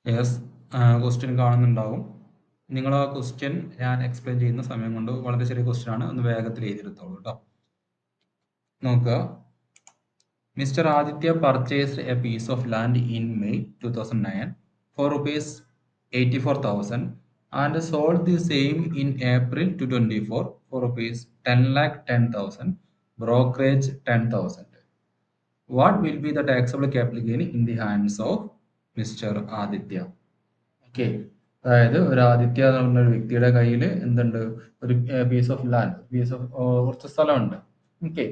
Yes. Question കാണുന്നുണ്ടാവും. നിങ്ങൾ ആ ക്വസ്റ്റ്യൻ ഞാൻ എക്സ്പ്ലെയിൻ ചെയ്യുന്ന സമയം കൊണ്ട് വളരെ ചെറിയ ക്വസ്റ്റ്യൻ ആണ്. ഒന്ന് വേഗത്തിൽ എഴുതിയെടുത്തോളൂ കേട്ടോ. നോക്കുക. Mr Aditya purchased a piece of land in May 2009 for rupees 84,000 and sold the same in April 2024 for rupees 10,10,000, brokerage 10,000. What will be the taxable capital gain in the hands of Mr. Aditya? Okay, അതായത് ഒരു ആദിത്യ എന്ന് പറഞ്ഞ ഒരു വ്യക്തിയുടെ കയ്യിൽ എന്തുണ്ട്, ഒരു piece of land, കുറച്ച് സ്ഥലമുണ്ട്. ഓക്കെ,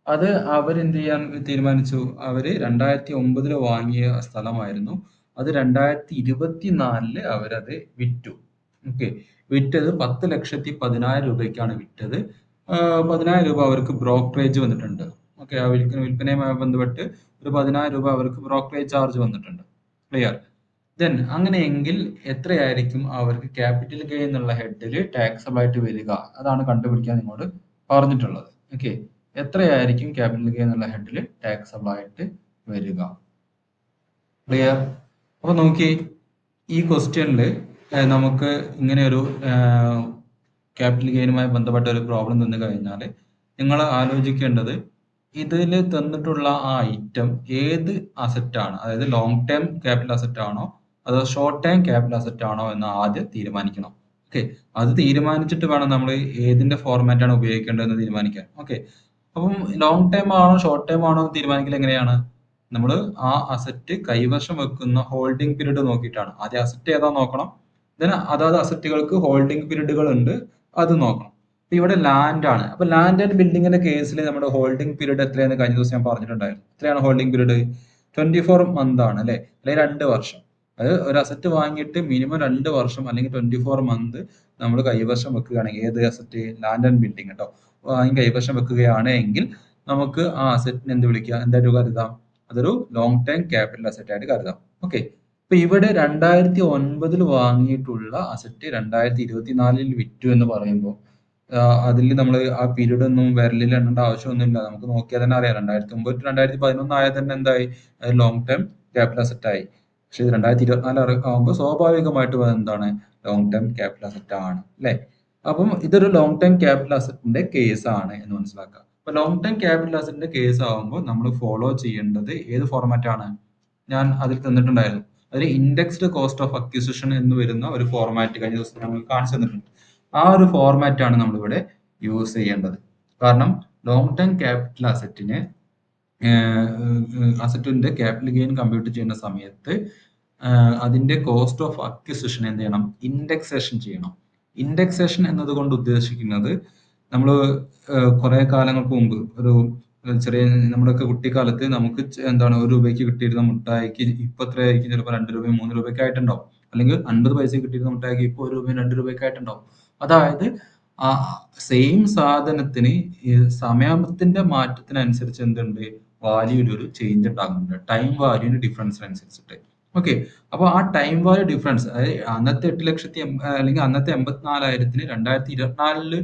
അത് അവരെന്ത് ചെയ്യാൻ തീരുമാനിച്ചു? അവര് 2009 വാങ്ങിയ സ്ഥലമായിരുന്നു. അത് 2024 അവരത് വിറ്റു. ഓക്കെ, വിറ്റത് 10,10,000 രൂപയ്ക്കാണ് വിറ്റത്. 10,000 രൂപ അവർക്ക് ബ്രോക്കറേജ് വന്നിട്ടുണ്ട്. ഓക്കെ, ആ വിൽപ്പനയുമായി ബന്ധപ്പെട്ട് ഒരു 10,000 രൂപ അവർക്ക് ബ്രോക്കറേജ് ചാർജ് വന്നിട്ടുണ്ട്. ക്ലിയർ? ദെൻ അങ്ങനെയെങ്കിൽ എത്രയായിരിക്കും അവർക്ക് ക്യാപിറ്റൽ ഗെയിൻ എന്നുള്ള ഹെഡിൽ ടാക്സബിൾ ആയിട്ട് വരിക? അതാണ് കണ്ടുപിടിക്കാൻ നിങ്ങളോട് പറഞ്ഞിട്ടുള്ളത്. ഓക്കെ, എത്രയായിരിക്കും ക്യാപിറ്റൽ ഗെയിൻ എന്നുള്ള ഹെഡിൽ ടാക്സബിൾ ആയിട്ട് വരിക? ക്ലിയർ? അപ്പൊ നോക്കി, ഈ ക്വസ്റ്റ്യനിൽ നമുക്ക് ഇങ്ങനെ ഒരു ക്യാപിറ്റൽ ഗെയിനുമായി ബന്ധപ്പെട്ട ഒരു പ്രോബ്ലം തന്നു കഴിഞ്ഞാൽ നിങ്ങൾ ആലോചിക്കേണ്ടത്, ഇതിൽ തന്നിട്ടുള്ള ആ ഐറ്റം ഏത് അസറ്റ് ആണ്, അതായത് ലോങ് ടേം ക്യാപിറ്റൽ അസറ്റ് ആണോ അതോ ഷോർട്ട് ടൈം ക്യാപിറ്റൽ അസറ്റ് ആണോ എന്ന് ആദ്യം തീരുമാനിക്കണം. ഓക്കെ, അത് തീരുമാനിച്ചിട്ട് വേണം നമ്മൾ ഏതിന്റെ ഫോർമാറ്റ് ആണ് ഉപയോഗിക്കേണ്ടതെന്ന് തീരുമാനിക്കാൻ. ഓക്കെ, അപ്പം ലോങ് ടൈം ആണോ ഷോർട്ട് ടൈം ആണോ എന്ന് തീരുമാനിക്കൽ എങ്ങനെയാണ്? നമ്മൾ ആ അസറ്റ് കൈവശം വെക്കുന്ന ഹോൾഡിംഗ് പീരീഡ് നോക്കിയിട്ടാണ്. ആദ്യം അസറ്റ് ഏതാ നോക്കണം, ദെൻ അതാത് അസറ്റുകൾക്ക് ഹോൾഡിംഗ് പീരീഡുകൾ ഉണ്ട്, അത് നോക്കണം. ഇപ്പൊ ഇവിടെ ലാൻഡ് ആണ്. അപ്പൊ ലാൻഡ് ആൻഡ് ബിൽഡിങ്ങിന്റെ കേസിൽ നമ്മുടെ ഹോൾഡിംഗ് പീരീഡ് എത്രയാണെന്ന് കഴിഞ്ഞ ദിവസം ഞാൻ പറഞ്ഞിട്ടുണ്ടായിരുന്നു. എത്രയാണ് ഹോൾഡിംഗ് പീരീഡ്? 24 മന്ത് ആണ് അല്ലെ, അല്ലെങ്കിൽ 2 വർഷം. അത് ഒരു അസറ്റ് വാങ്ങിയിട്ട് മിനിമം 2 വർഷം അല്ലെങ്കിൽ 24 മന്ത് നമ്മൾ കൈവശം വെക്കുകയാണെങ്കിൽ, ഏത് അസറ്റ്? ലാൻഡ് ആൻഡ് ബിൽഡിംഗ് കേട്ടോ, വാങ്ങി കൈവശം വെക്കുകയാണെങ്കിൽ നമുക്ക് ആ അസറ്റിന് എന്ത് വിളിക്കുക, എന്തായിട്ട് കരുതാം? അതൊരു ലോങ് ടൈം ക്യാപിറ്റൽ അസറ്റ് ആയിട്ട് കരുതാം. ഓക്കെ, ഇപ്പൊ ഇവിടെ 2009 വാങ്ങിയിട്ടുള്ള അസറ്റ് 2024 വിറ്റു എന്ന് പറയുമ്പോൾ അതിൽ നമ്മൾ ആ പീരീഡ് ഒന്നും വിരലിൽ എണ്ണേണ്ട ആവശ്യമൊന്നുമില്ല. നമുക്ക് നോക്കിയാൽ തന്നെ അറിയാം, 2009 to 2011 ആയാൽ തന്നെ എന്തായി, ലോങ് ടൈം ക്യാപിറ്റൽ അസറ്റ് ആയി. പക്ഷെ ഇത് 2024 ആകുമ്പോൾ സ്വാഭാവികമായിട്ടും എന്താണ്, ലോങ് ടൈം ക്യാപിറ്റൽ അസറ്റ് ആണ് അല്ലെ. അപ്പം ഇതൊരു ലോങ് ടൈം ക്യാപിറ്റൽ അസറ്റിന്റെ കേസ് ആണ് എന്ന് മനസ്സിലാക്കുക. അപ്പൊ ലോങ് ടൈം ക്യാപിറ്റൽ അസറ്റിന്റെ കേസ് ആകുമ്പോൾ നമ്മൾ ഫോളോ ചെയ്യേണ്ടത് ഏത് ഫോർമാറ്റ് ആണ്? ഞാൻ അതിൽ തന്നിട്ടുണ്ടായിരുന്നു. അതിൽ ഇൻഡെക്സ്ഡ് കോസ്റ്റ് ഓഫ് അക്വിസിഷൻ എന്ന് വരുന്ന ഒരു ഫോർമാറ്റ് കഴിഞ്ഞ ദിവസം നമ്മൾ കാണിച്ചു തന്നിട്ടുണ്ട്. ആ ഒരു ഫോർമാറ്റ് ആണ് നമ്മളിവിടെ യൂസ് ചെയ്യേണ്ടത്. കാരണം ലോങ് ടൈം ക്യാപിറ്റൽ അസറ്റിന്റെ ക്യാപിറ്റൽ ഗെയിൻ കമ്പ്യൂട്ട് ചെയ്യുന്ന സമയത്ത് അതിന്റെ കോസ്റ്റ് ഓഫ് അക്വിസിഷൻ എന്ത് ചെയ്യണം? ഇൻഡെക്സേഷൻ ചെയ്യണം. ഇൻഡെക്സേഷൻ എന്നതുകൊണ്ട് ഉദ്ദേശിക്കുന്നത്, നമ്മൾ കുറെ കാലങ്ങൾക്ക് മുമ്പ് ഒരു ചെറിയ നമ്മുടെയൊക്കെ കുട്ടിക്കാലത്ത് നമുക്ക് എന്താണ് 1 രൂപയ്ക്ക് കിട്ടിയിരുന്ന മുട്ടായിക്ക് ഇപ്പൊ എത്രയായിരിക്കും? ചിലപ്പോൾ 2 രൂപയും 3 രൂപയൊക്കെ ആയിട്ടുണ്ടാവും. അല്ലെങ്കിൽ 50 പൈസക്ക് കിട്ടിയിരുന്ന മുട്ടായിക്ക് ഇപ്പോൾ 1 രൂപയും 2 രൂപയൊക്കെ ആയിട്ടുണ്ടാവും. അതായത് ആ സെയിം സാധനത്തിന് ഈ സമയത്തിന്റെ മാറ്റത്തിനനുസരിച്ച് എന്തുണ്ട്, വാല്യൂവിൽ ഒരു ചേഞ്ച് ഉണ്ടാകുന്നുണ്ട്. ടൈം വാല്യൂവിന് ഡിഫറൻസിനനുസരിച്ചിട്ട്. ഓക്കെ, അപ്പൊ ആ ടൈം വാല്യൂ ഡിഫറൻസ്, അതായത് അന്നത്തെ 8 ലക്ഷത്തി അല്ലെങ്കിൽ അന്നത്തെ 84,000-ന് 2024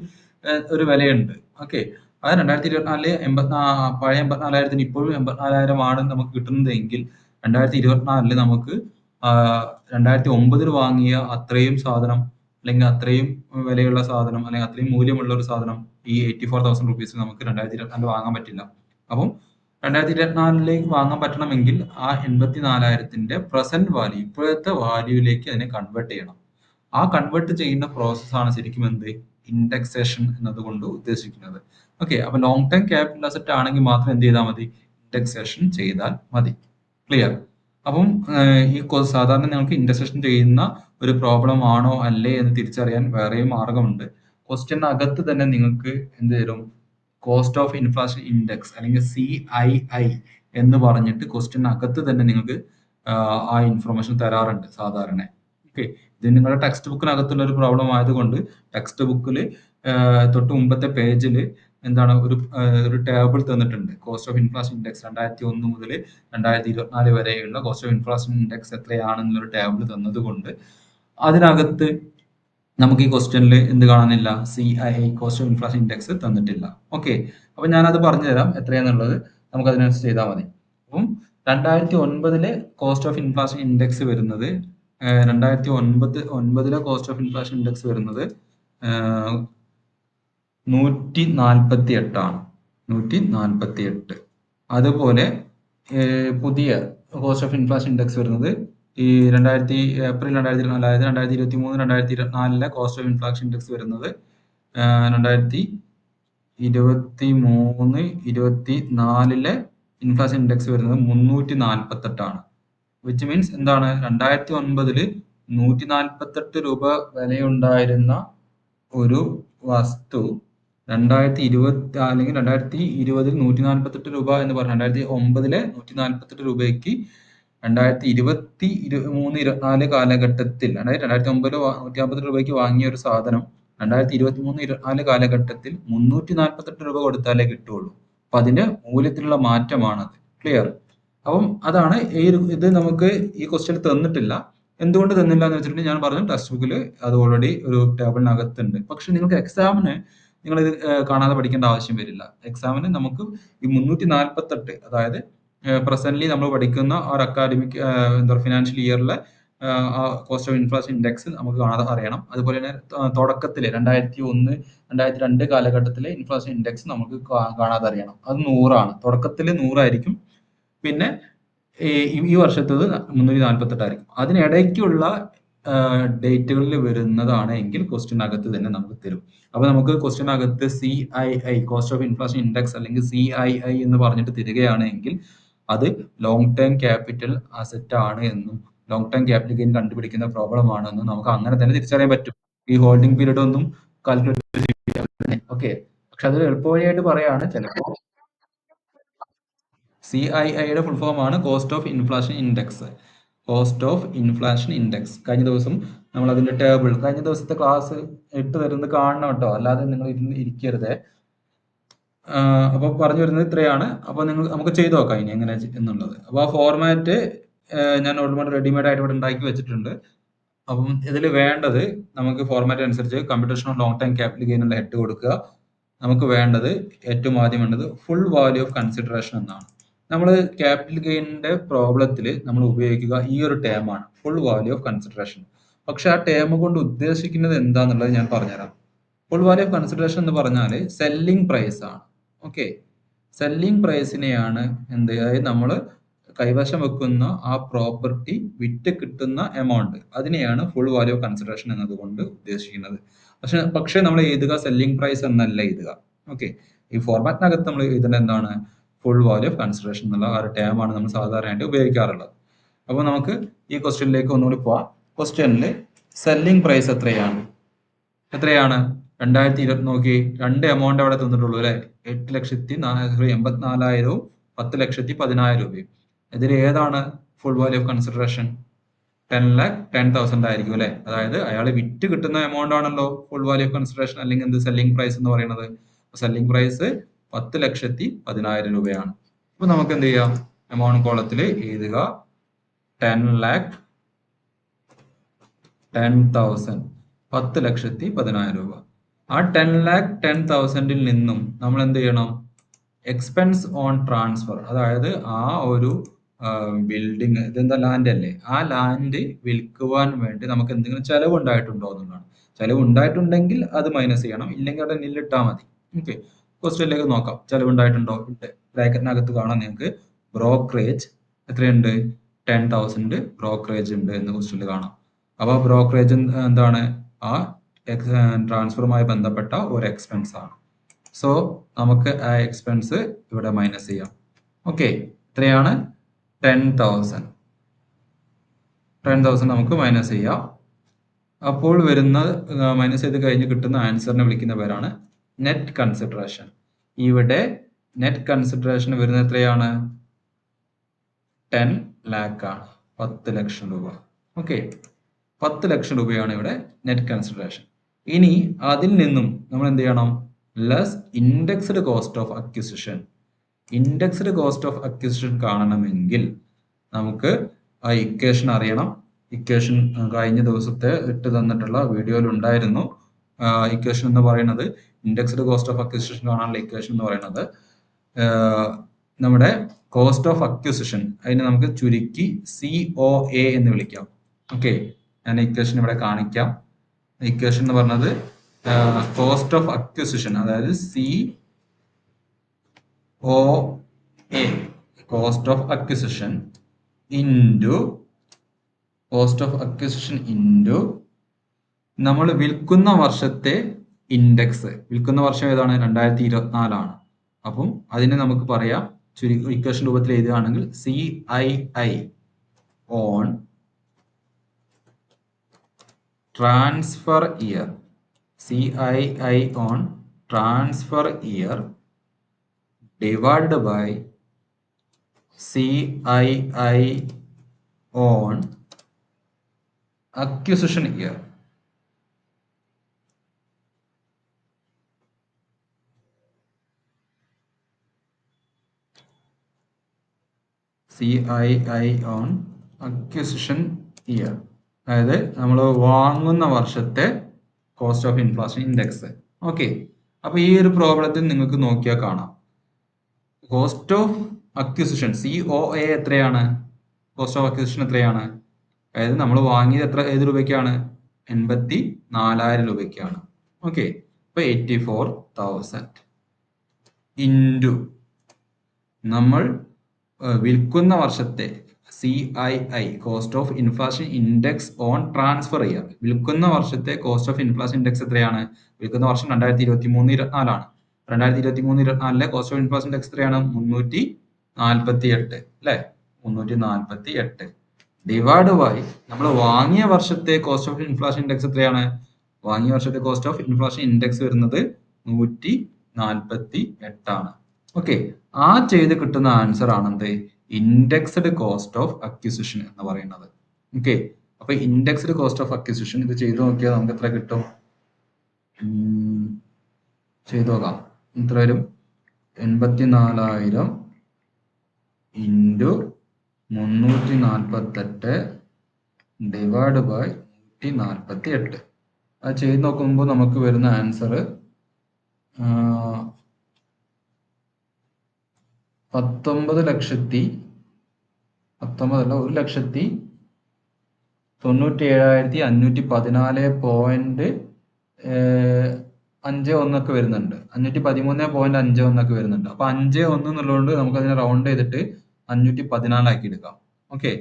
ഒരു വിലയുണ്ട്. ഓക്കെ, അത് 2024 പഴയ 84,000-ന് ഇപ്പോഴും 84,000 ആണ് നമുക്ക് കിട്ടുന്നതെങ്കിൽ 2024 നമുക്ക് 2009 വാങ്ങിയ അത്രയും സാധനം, അല്ലെങ്കിൽ അത്രയും വിലയുള്ള സാധനം, അല്ലെങ്കിൽ അത്രയും മൂല്യമുള്ള ഒരു സാധനം ഈ 84,000 റുപ്പീസ് നമുക്ക് 2024 വാങ്ങാൻ പറ്റില്ല. അപ്പം 2024 വാങ്ങാൻ പറ്റണമെങ്കിൽ ആ 84,000-ന്റെ പ്രസന്റ് വാല്യൂ, ഇപ്പോഴത്തെ വാല്യൂയിലേക്ക് അതിനെ കൺവേർട്ട് ചെയ്യണം. ആ കൺവേർട്ട് ചെയ്യുന്ന പ്രോസസ്സാണ് ശരിക്കും എന്ത്, ഇൻഡെക്സേഷൻ എന്നതുകൊണ്ട് ഉദ്ദേശിക്കുന്നത്. ഓക്കെ, അപ്പൊ ലോങ് ടൈം ക്യാപിറ്റൽ അസറ്റ് ആണെങ്കിൽ മാത്രം എന്ത് ചെയ്താൽ മതി? ഇൻഡെക്സേഷൻ ചെയ്താൽ മതി. ക്ലിയർ? അപ്പം ഈ സാധാരണ നിങ്ങൾക്ക് ഇൻഡെക്സേഷൻ ചെയ്യുന്ന ഒരു പ്രോബ്ലം ആണോ അല്ലേ എന്ന് തിരിച്ചറിയാൻ വേറെയും മാർഗമുണ്ട്. ക്വസ്റ്റ്യനകത്ത് തന്നെ നിങ്ങൾക്ക് എന്ത് തരും? കോസ്റ്റ് ഓഫ് ഇൻഫ്ലേഷൻ ഇൻഡെക്സ് അല്ലെങ്കിൽ CII എന്ന് പറഞ്ഞിട്ട് ക്വസ്റ്റ്യനകത്ത് തന്നെ നിങ്ങൾക്ക് ആ ഇൻഫർമേഷൻ തരാറുണ്ട് സാധാരണ. ഓക്കെ, ഇത് നിങ്ങളുടെ ടെക്സ്റ്റ് ബുക്കിനകത്തുള്ള ഒരു പ്രോബ്ലം ആയതുകൊണ്ട് ടെക്സ്റ്റ് ബുക്കിൽ തൊട്ട് മുമ്പത്തെ പേജിൽ എന്താണ് ഒരു ടേബിൾ തന്നിട്ടുണ്ട്. കോസ്റ്റ് ഓഫ് ഇൻഫ്ലേഷൻ ഇൻഡെക്സ് 2001 മുതൽ 2024 വരെയുള്ള കോസ്റ്റ് ഓഫ് ഇൻഫ്ലേഷൻ ഇൻഡെക്സ് എത്രയാണെന്നുള്ളൊരു ടേബിൾ തന്നത് കൊണ്ട് അതിനകത്ത് നമുക്ക് ഈ ക്വസ്റ്റ്യനിൽ എന്ത് കാണാനില്ല? CII, cost of inflation index തന്നിട്ടില്ല. ഓക്കെ, അപ്പൊ ഞാനത് പറഞ്ഞുതരാം എത്രയാന്നുള്ളത്, നമുക്ക് അതിനനുസരിച്ച് ചെയ്താൽ മതി. അപ്പം 2009 കോസ്റ്റ് ഓഫ് ഇൻഫ്ലേഷൻ ഇൻഡെക്സ് വരുന്നത് 2009 കോസ്റ്റ് ഓഫ് ഇൻഫ്ലേഷൻ ഇൻഡെക്സ് വരുന്നത് 148 ആണ്. 148. അതുപോലെ പുതിയ കോസ്റ്റ് ഓഫ് ഇൻഫ്ലേഷൻ ഇൻഡെക്സ് വരുന്നത് ഈ ഏപ്രിൽ 2024, അതായത് 2023, 2024 കോസ്റ്റ് ഓഫ് ഇൻഫ്ലേഷൻ ഇൻഡെക്സ് വരുന്നത് 2023, 2024 ഇൻഫ്ലേഷൻ ഇൻഡെക്സ് വരുന്നത് 348 ആണ്. വിച്ച് മീൻസ് എന്താണ്? 2009 148 രൂപ വിലയുണ്ടായിരുന്ന ഒരു വസ്തു 2020 അല്ലെങ്കിൽ 2020 148 രൂപ എന്ന് പറഞ്ഞ 2009 148 രൂപയ്ക്ക് 2023, 24 കാലഘട്ടത്തിൽ, അതായത് 2009 150 രൂപയ്ക്ക് വാങ്ങിയ ഒരു സാധനം 2023, 24 കാലഘട്ടത്തിൽ 348 രൂപ കൊടുത്താലേ കിട്ടുള്ളൂ. അപ്പൊ അതിന്റെ മൂല്യത്തിലുള്ള മാറ്റമാണത്. ക്ലിയർ? അപ്പം അതാണ് ഇത് നമുക്ക് ഈ ക്വസ്റ്റ്യൻ തന്നിട്ടില്ല. എന്തുകൊണ്ട് തന്നില്ല എന്ന് വെച്ചിട്ടുണ്ടെങ്കിൽ ഞാൻ പറഞ്ഞു ടെക്സ്റ്റ് ബുക്കിൽ അത് ഓൾറെഡി ഒരു ടേബിളിനകത്തുണ്ട്. പക്ഷെ നിങ്ങൾക്ക് എക്സാമിന് നിങ്ങൾ ഇത് കാണാതെ പഠിക്കേണ്ട ആവശ്യം വരില്ല. എക്സാമിന് നമുക്ക് ഈ 348, അതായത് പ്രസന്റ്ലി നമ്മൾ പഠിക്കുന്ന ഒരു അക്കാഡമിക് ഫിനാൻഷ്യൽ ഇയറിലെ കോസ്റ്റ് ഓഫ് ഇൻഫ്ലേഷൻ ഇൻഡെക്സ് നമുക്ക് കാണാതെ അറിയണം. അതുപോലെ തന്നെ തുടക്കത്തിലെ 2001, 2002 കാലഘട്ടത്തിലെ ഇൻഫ്ലേഷൻ ഇൻഡെക്സ് നമുക്ക് കാണാതെ അറിയണം. അത് 100 ആണ്. തുടക്കത്തിൽ 100 ആയിരിക്കും. പിന്നെ ഈ വർഷത്തത് 348 ആയിരിക്കും. അതിനിടയ്ക്കുള്ള ഡേറ്റുകളിൽ വരുന്നതാണ് എങ്കിൽ ക്വസ്റ്റ്യനകത്ത് തന്നെ നമുക്ക് തരും. അപ്പൊ നമുക്ക് ക്വസ്റ്റ്യനകത്ത് CII, cost of inflation index, അല്ലെങ്കിൽ CII എന്ന് പറഞ്ഞിട്ട് തരികയാണെങ്കിൽ അത് ലോങ് ടേം ക്യാപിറ്റൽ അസറ്റ് ആണ് എന്നും ലോങ് ടേം ക്യാപിറ്റൽ ഗെയിൻ കണ്ടുപിടിക്കുന്ന പ്രോബ്ലം ആണെന്നും നമുക്ക് അങ്ങനെ തന്നെ തിരിച്ചറിയാൻ പറ്റും. ഈ ഹോൾഡിംഗ് പീരീഡ് ഒന്നും കാൽക്കുലേറ്റ് ചെയ്യാൻ. ഓക്കെ, പക്ഷെ അതൊരു എളുപ്പവഴിയായിട്ട് പറയാണ്. ചിലപ്പോൾ CIIയുടെ ഫുൾ ഫോം ആണ് cost of inflation index. Cost of inflation index. കഴിഞ്ഞ ദിവസം നമ്മൾ അതിന്റെ ടേബിൾ, കഴിഞ്ഞ ദിവസത്തെ ക്ലാസ് ഇട്ട് തരുന്നത് കാണണം കേട്ടോ, അല്ലാതെ നിങ്ങൾ ഇരിക്കരുത്. അപ്പൊ പറഞ്ഞു വരുന്നത് ഇത്രയാണ്. അപ്പൊ നമുക്ക് ചെയ്തു നോക്കാം ഇനി എങ്ങനെ എന്നുള്ളത്. അപ്പൊ ആ ഫോർമാറ്റ് ഞാൻ ഓൾറെഡി റെഡിമെയ്ഡ് ആയിട്ട് ഇവിടെ ഉണ്ടാക്കി വെച്ചിട്ടുണ്ട്. അപ്പം ഇതിൽ വേണ്ടത് നമുക്ക് ഫോർമാറ്റ് അനുസരിച്ച് computation of long time capital gain എന്നുള്ള ഹെഡ് കൊടുക്കുക. നമുക്ക് വേണ്ടത്, ഏറ്റവും ആദ്യം വേണ്ടത് ഫുൾ വാല്യൂ ഓഫ് കൺസിഡറേഷൻ എന്നാണ്. നമ്മൾ ക്യാപിറ്റൽ ഗെയിനിന്റെ പ്രോബ്ലത്തിൽ നമ്മൾ ഉപയോഗിക്കുക ഈ ഒരു ടേം ആണ്, ഫുൾ വാല്യൂ ഓഫ് കൺസിഡറേഷൻ. പക്ഷെ ആ ടേം കൊണ്ട് ഉദ്ദേശിക്കുന്നത് എന്താന്നുള്ളത് ഞാൻ പറഞ്ഞുതരാം. ഫുൾ വാല്യൂ ഓഫ് കൺസിഡറേഷൻ എന്ന് പറഞ്ഞാൽ സെല്ലിംഗ് പ്രൈസ് ആണ്. ഓക്കെ, സെല്ലിംഗ് പ്രൈസിനെയാണ് അതായത് നമ്മൾ കൈവശം വെക്കുന്ന ആ പ്രോപ്പർട്ടി വിറ്റ് കിട്ടുന്ന എമൗണ്ട്, അതിനെയാണ് ഫുൾ വാല്യൂ ഓഫ് കൺസിഡറേഷൻ എന്നതുകൊണ്ട് ഉദ്ദേശിക്കുന്നത്. പക്ഷെ നമ്മൾ എഴുതുക സെല്ലിംഗ് പ്രൈസ് എന്നല്ല എഴുതുക. ഓക്കെ, ഈ ഫോർമാറ്റിനകത്ത് നമ്മൾ എഴുതുന്നത് എന്താണ്? ഫുൾ വാല്യൂ ഓഫ് കൺസിഡറേഷൻ എന്നുള്ള ആ ഒരു ടേം ആണ് നമ്മൾ സാധാരണയായിട്ട് ഉപയോഗിക്കാറുള്ളത്. അപ്പോൾ നമുക്ക് ഈ ക്വസ്റ്റ്യനിലേക്ക് ഒന്നുകൂടി പോവാം. ക്വസ്റ്റ്യനിൽ സെല്ലിംഗ് പ്രൈസ് എത്രയാണ്? 2020 നോക്കി, രണ്ട് എമൗണ്ട് അവിടെ തന്നിട്ടുള്ളൂ അല്ലെ, 8,84,000 10,10,10,000 രൂപയും. ഇതിൽ ഏതാണ് ഫുൾ വാല്യൂ ഓഫ് കൺസിഡറേഷൻ? 10,10,000 ആയിരിക്കും അല്ലെ. അതായത് അയാൾ വിറ്റ് കിട്ടുന്ന എമൗണ്ട് ആണല്ലോ ഫുൾ വാല്യൂ ഓഫ് കൺസിഡറേഷൻ, അല്ലെങ്കിൽ എന്ത് സെല്ലിംഗ് പ്രൈസ് എന്ന് പറയുന്നത്. സെല്ലിംഗ് പ്രൈസ് 10,10,10,000 രൂപയാണ്. അപ്പൊ നമുക്ക് എന്ത് ചെയ്യാം? എമൗണ്ട് കോളത്തിൽ എഴുതുക 10,10,000, 10,10,10,000 രൂപ. ആ 10,10,000 നിന്നും നമ്മൾ എന്ത് ചെയ്യണം? എക്സ്പെൻസ് ഓൺ ട്രാൻസ്ഫർ, അതായത് ആ ഒരു ബിൽഡിംഗ്, ഇതെന്താ ലാൻഡ് അല്ലേ, ആ ലാൻഡ് വിൽക്കുവാൻ വേണ്ടി നമുക്ക് എന്തെങ്കിലും ചെലവ് ഉണ്ടായിട്ടുണ്ടോ എന്നുള്ളതാണ്. ചെലവ് ഉണ്ടായിട്ടുണ്ടെങ്കിൽ അത് മൈനസ് ചെയ്യണം, ഇല്ലെങ്കിൽ അവിടെ നില്ലിട്ടാൽ മതി. ഓക്കെ, ക്വസ്റ്റ്യനിലേക്ക് നോക്കാം. ചെലവ് ഉണ്ടായിട്ടുണ്ടോ? ഉണ്ട്. ബ്രാക്കറ്റിനകത്ത് കാണാം നിങ്ങൾക്ക് ബ്രോക്കറേജ് എത്രയുണ്ട്? 10,000 ബ്രോക്കറേജ് ഉണ്ട് എന്ന് ക്വസ്റ്റ്യനിൽ കാണാം. അപ്പൊ ബ്രോക്കറേജ് എന്താണ്? ആ ട്രാൻസ്ഫറുമായി ബന്ധപ്പെട്ട ഒരു എക്സ്പെൻസ് ആണ്. സോ നമുക്ക് ആ എക്സ്പെൻസ് ഇവിടെ മൈനസ് ചെയ്യാം. ഓക്കെ, ഇത്രയാണ് 10,000. 10,000 നമുക്ക് മൈനസ് ചെയ്യാം. അപ്പോൾ വരുന്ന മൈനസ് ചെയ്ത് കഴിഞ്ഞ് കിട്ടുന്ന ആൻസറിനെ വിളിക്കുന്ന പേരാണ് നെറ്റ് കൺസിഡറേഷൻ. ഇവിടെ നെറ്റ് കൺസിഡറേഷൻ വരുന്നത് എത്രയാണ്? 10 lakh ആണ്, 10 ലക്ഷം രൂപ. ഓക്കെ, 10 ലക്ഷം രൂപയാണ് ഇവിടെ നെറ്റ് കൺസിഡറേഷൻ. ഇനി അതിൽ നിന്നും നമ്മൾ എന്ത് ചെയ്യണം? Less indexed cost of acquisition. Indexed cost of acquisition കാണണമെങ്കിൽ നമുക്ക് ആ ഇക്വേഷൻ അറിയണം. ഇക്വേഷൻ കഴിഞ്ഞ ദിവസത്തെ ഇട്ട് തന്നിട്ടുള്ള വീഡിയോയിൽ ഉണ്ടായിരുന്നു. ഇക്വേഷൻ എന്ന് പറയുന്നത്, ഇൻഡെക്സ്ഡ് കോസ്റ്റ് ഓഫ് അക്വിസിഷൻ കാണാനുള്ള ഇക്വേഷൻ എന്ന് പറയുന്നത് നമ്മുടെ കോസ്റ്റ് ഓഫ് അക്വിസിഷൻ, അതിനെ നമുക്ക് ചുരുക്കി COA എന്ന് വിളിക്കാം. ഓക്കെ, ഞാൻ ഇക്വേഷൻ ഇവിടെ കാണിക്കാം. ഇക്വേഷൻ എന്ന് പറഞ്ഞത് കോസ്റ്റ് ഓഫ് അക്വിസിഷൻ, അതായത് COA, cost of acquisition into നമ്മൾ വിൽക്കുന്ന വർഷത്തെ ഇൻഡെക്സ്. വിൽക്കുന്ന വർഷം ഏതാണ്? 2024 ആണ്. അപ്പം അതിനെ നമുക്ക് പറയാം, ഇക്വേഷൻ രൂപത്തിൽ എഴുതുകയാണെങ്കിൽ CII on transfer year, CII on transfer year divided by CII on acquisition year. CII on acquisition year, അതായത് നമ്മൾ വാങ്ങുന്ന വർഷത്തെ cost of inflation index. Okay, അപ്പൊ ഈ ഒരു പ്രോബ്ലത്തിൽ നിങ്ങൾക്ക് നോക്കിയാൽ കാണാം, കോസ്റ്റ് ഓഫ് അക്വിസിഷൻ COA എത്രയാണ്? കോസ്റ്റ് ഓഫ് അക്വിസിഷൻ എത്രയാണ്? അതായത് നമ്മൾ വാങ്ങിയത് ഏത് രൂപയ്ക്കാണ്? 84,000 രൂപയ്ക്കാണ്. ഓക്കെ, അപ്പൊ 84,000 ഇൻറ്റു നമ്മൾ വിൽക്കുന്ന വർഷത്തെ CII, cost of inflation index on transfer year. വിൽക്കുന്ന വർഷത്തെ കോസ്റ്റ് ഓഫ് ഇൻഫ്ലേഷൻ ഇൻഡെക്സ് എത്രയാണ്? വിൽക്കുന്ന വർഷം 2023-24 ആണ്. 2023-24 കോസ്റ്റ് ഓഫ് ഇൻഫ്ലേഷൻ ഇൻഡെക്സ് എത്രയാണ്? 348 അല്ലെ? 348 ഡിവൈഡ് ബൈ നമ്മൾ വാങ്ങിയ വർഷത്തെ കോസ്റ്റ് ഓഫ് ഇൻഫ്ലേഷൻ ഇൻഡെക്സ് എത്രയാണ്? വാങ്ങിയ വർഷത്തെ കോസ്റ്റ് ഓഫ് ഇൻഫ്ലേഷൻ ഇൻഡെക്സ് വരുന്നത് 148 ആണ്. ഓക്കെ, ആ ചെയ്ത് കിട്ടുന്ന ആൻസർ ആണ് എന്ത്? ഇൻഡെക്സ്ഡ് കോസ്റ്റ് ഓഫ് അക്വിസിഷൻ എന്ന് പറയുന്നത്. ഓക്കെ, അപ്പൊ ഇൻഡെക്സ്ഡ് കോസ്റ്റ് ഓഫ് അക്വിസിഷൻ ഇത് ചെയ്ത് നോക്കിയാൽ നമുക്ക് എത്ര കിട്ടും? ചെയ്തു നോക്കാം. എത്ര വരും? 84,000 ഇൻറ്റു 348 ഡിവൈഡ് ബൈ 148. അത് ചെയ്ത് നോക്കുമ്പോൾ നമുക്ക് വരുന്ന ആൻസർ 1,97,514.51 ഒക്കെ വരുന്നുണ്ട്. 513.51 ഒക്കെ വരുന്നുണ്ട്. അപ്പൊ 51 എന്നുള്ളതുകൊണ്ട് നമുക്ക് അതിനെ റൗണ്ട് ചെയ്തിട്ട് 514 ആക്കി എടുക്കാം. ഓക്കെ,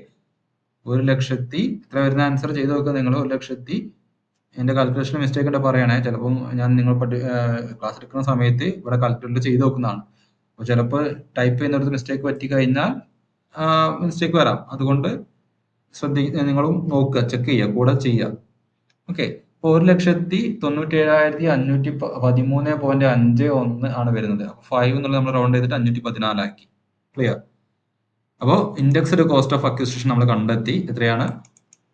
1,00,000 ഇത്ര വരുന്ന ആൻസർ ചെയ്ത് നോക്കുക നിങ്ങൾ. 1,00,000, എന്റെ കാൽക്കുലേഷൻ മിസ്റ്റേക്ക് ഉണ്ട് പറയണേ, ചിലപ്പോൾ ഞാൻ നിങ്ങൾ ക്ലാസ് എടുക്കുന്ന സമയത്ത് ഇവിടെ കാൽക്കുലേറ്റ് ചെയ്ത് നോക്കുന്നതാണ്. അപ്പോൾ ചിലപ്പോൾ ടൈപ്പ് ചെയ്യുന്നിടത്ത് മിസ്റ്റേക്ക് പറ്റി കഴിഞ്ഞാൽ മിസ്റ്റേക്ക് വരാം. അതുകൊണ്ട് നിങ്ങളും നോക്കുക, ചെക്ക് ചെയ്യുക, കൂടെ ചെയ്യുക. ഓക്കെ, അപ്പോൾ 1,97,513.51 ആണ് വരുന്നത്. അപ്പോൾ 5 എന്നുള്ളത് നമ്മൾ റൗണ്ട് ചെയ്തിട്ട് 514 ആക്കി. ക്ലിയർ? അപ്പോൾ ഇൻഡെക്സ്ഡ് കോസ്റ്റ് ഓഫ് അക്വിസിഷൻ നമ്മൾ കണ്ടെത്തി. എത്രയാണ്?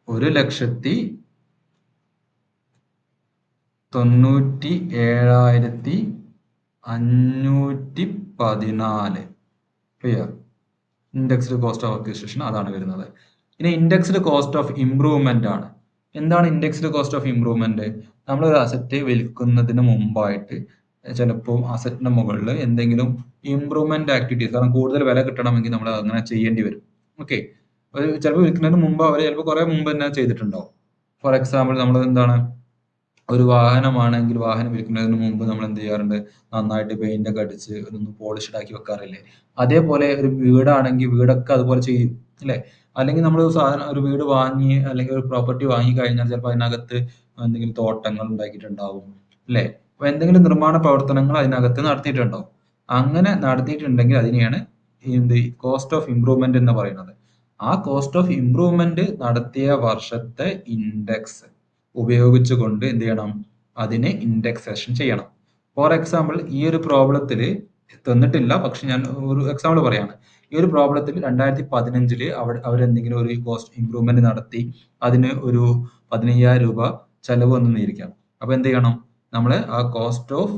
1,97,514. Clear? Indexed cost of acquisition അതാണ് വരുന്നത്. ഇനി ഇൻഡെക്സ്ഡ് കോസ്റ്റ് ഓഫ് ഇംപ്രൂവ്മെന്റ് ആണ്. എന്താണ് ഇൻഡെക്സ്ഡ് കോസ്റ്റ് ഓഫ് ഇംപ്രൂവ്മെന്റ്? നമ്മൾ ഒരു അസറ്റ് വിൽക്കുന്നതിന് മുമ്പായിട്ട് ചിലപ്പോൾ അസറ്റിന്റെ മുകളിൽ എന്തെങ്കിലും ഇംപ്രൂവ്മെന്റ് ആക്ടിവിറ്റീസ്, കാരണം കൂടുതൽ വില കിട്ടണമെങ്കിൽ നമ്മൾ അങ്ങനെ ചെയ്യേണ്ടി വരും. ഓക്കെ, ചിലപ്പോൾ വിൽക്കുന്നതിന് മുമ്പ് അവർ ചിലപ്പോൾ കുറെ മുമ്പ് തന്നെ ചെയ്തിട്ടുണ്ടാവും. ഫോർ എക്സാമ്പിൾ, നമ്മൾ എന്താണ്, ഒരു വാഹനമാണെങ്കിൽ വാഹനം വിൽക്കുന്നതിന് മുമ്പ് നമ്മൾ എന്ത് ചെയ്യാറുണ്ട്? നന്നായിട്ട് പെയിന്റ് ഒക്കെ അടിച്ച് ഒന്ന് പോളിഷ്ഡ് ആക്കി വെക്കാറില്ലേ? അതേപോലെ ഒരു വീടാണെങ്കിൽ വീടൊക്കെ അതുപോലെ ചെയ്യും അല്ലെ? അല്ലെങ്കിൽ നമ്മൾ ഒരു വീട് വാങ്ങി അല്ലെങ്കിൽ ഒരു പ്രോപ്പർട്ടി വാങ്ങി കഴിഞ്ഞാൽ ചിലപ്പോൾ അതിനകത്ത് എന്തെങ്കിലും തോട്ടങ്ങൾ ഉണ്ടാക്കിയിട്ടുണ്ടാവും അല്ലെ? അപ്പൊ എന്തെങ്കിലും നിർമ്മാണ പ്രവർത്തനങ്ങൾ അതിനകത്ത് നടത്തിയിട്ടുണ്ടാവും. അങ്ങനെ നടത്തിയിട്ടുണ്ടെങ്കിൽ അതിനെയാണ് എന്ത് കോസ്റ്റ് ഓഫ് ഇംപ്രൂവ്മെന്റ് എന്ന് പറയുന്നത്. ആ കോസ്റ്റ് ഓഫ് ഇംപ്രൂവ്മെന്റ് നടത്തിയ വർഷത്തെ ഇൻഡെക്സ് ഉപയോഗിച്ചുകൊണ്ട് എന്ത് ചെയ്യണം? അതിനെ ഇൻഡെക്സേഷൻ ചെയ്യണം. ഫോർ എക്സാമ്പിൾ, ഈ ഒരു പ്രോബ്ലത്തിൽ തന്നിട്ടില്ല, പക്ഷെ ഞാൻ ഒരു എക്സാമ്പിൾ പറയാണ്. ഈ ഒരു പ്രോബ്ലത്തിൽ 2015 അവരെന്തെങ്കിലും ഒരു കോസ്റ്റ് ഇംപ്രൂവ്മെന്റ് നടത്തി, അതിന് ഒരു 15,000 രൂപ ചെലവ് വന്നിരിക്കാം. അപ്പൊ എന്ത് ചെയ്യണം? നമ്മൾ ആ കോസ്റ്റ് ഓഫ്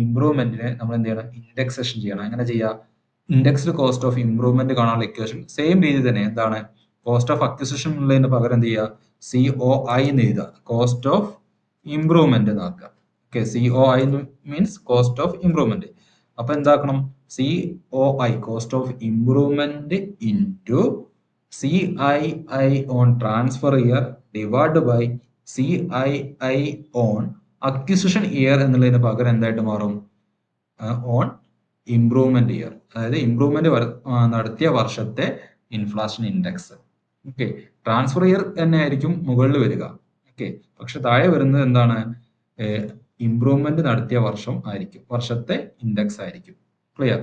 ഇംപ്രൂവ്മെന്റിനെ നമ്മൾ എന്ത് ചെയ്യണം? ഇൻഡെക്സേഷൻ ചെയ്യണം. എങ്ങനെ ചെയ്യാം? ഇൻഡെക്സ്ഡ് കോസ്റ്റ് ഓഫ് ഇംപ്രൂവ്മെന്റ് കാണാനുള്ള ഇക്വേഷൻ സെയിം രീതി തന്നെ. എന്താണ്? കോസ്റ്റ് ഓഫ് അക്വിസിഷൻ ഉള്ളതിന് പകരം എന്ത് ചെയ്യുക? COI എന്ന് എഴുതുക, കോസ്റ്റ് ഓഫ് ഇംപ്രൂവ്മെന്റ് എന്നാക്കുക. Okay, COI means cost of improvement. അപ്പൊ എന്താക്കണം? COI cost of improvement into CII on transfer year divided by CII on acquisition year എന്നുള്ളതിന് പകരം എന്തായിട്ട് മാറും? ഓൺ ഇംപ്രൂവ്മെന്റ് ഇയർ, അതായത് ഇംപ്രൂവ്മെന്റ് നടത്തിയ വർഷത്തെ inflation index. Okay, transfer year തന്നെ ആയിരിക്കും മുകളിൽ വരിക. ഓക്കെ, പക്ഷെ താഴെ വരുന്നത് എന്താണ്? ഇംപ്രൂവ്മെന്റ് നടത്തിയ വർഷം ആയിരിക്കും, വർഷത്തെ ഇൻഡെക്സ് ആയിരിക്കും. ക്ലിയർ?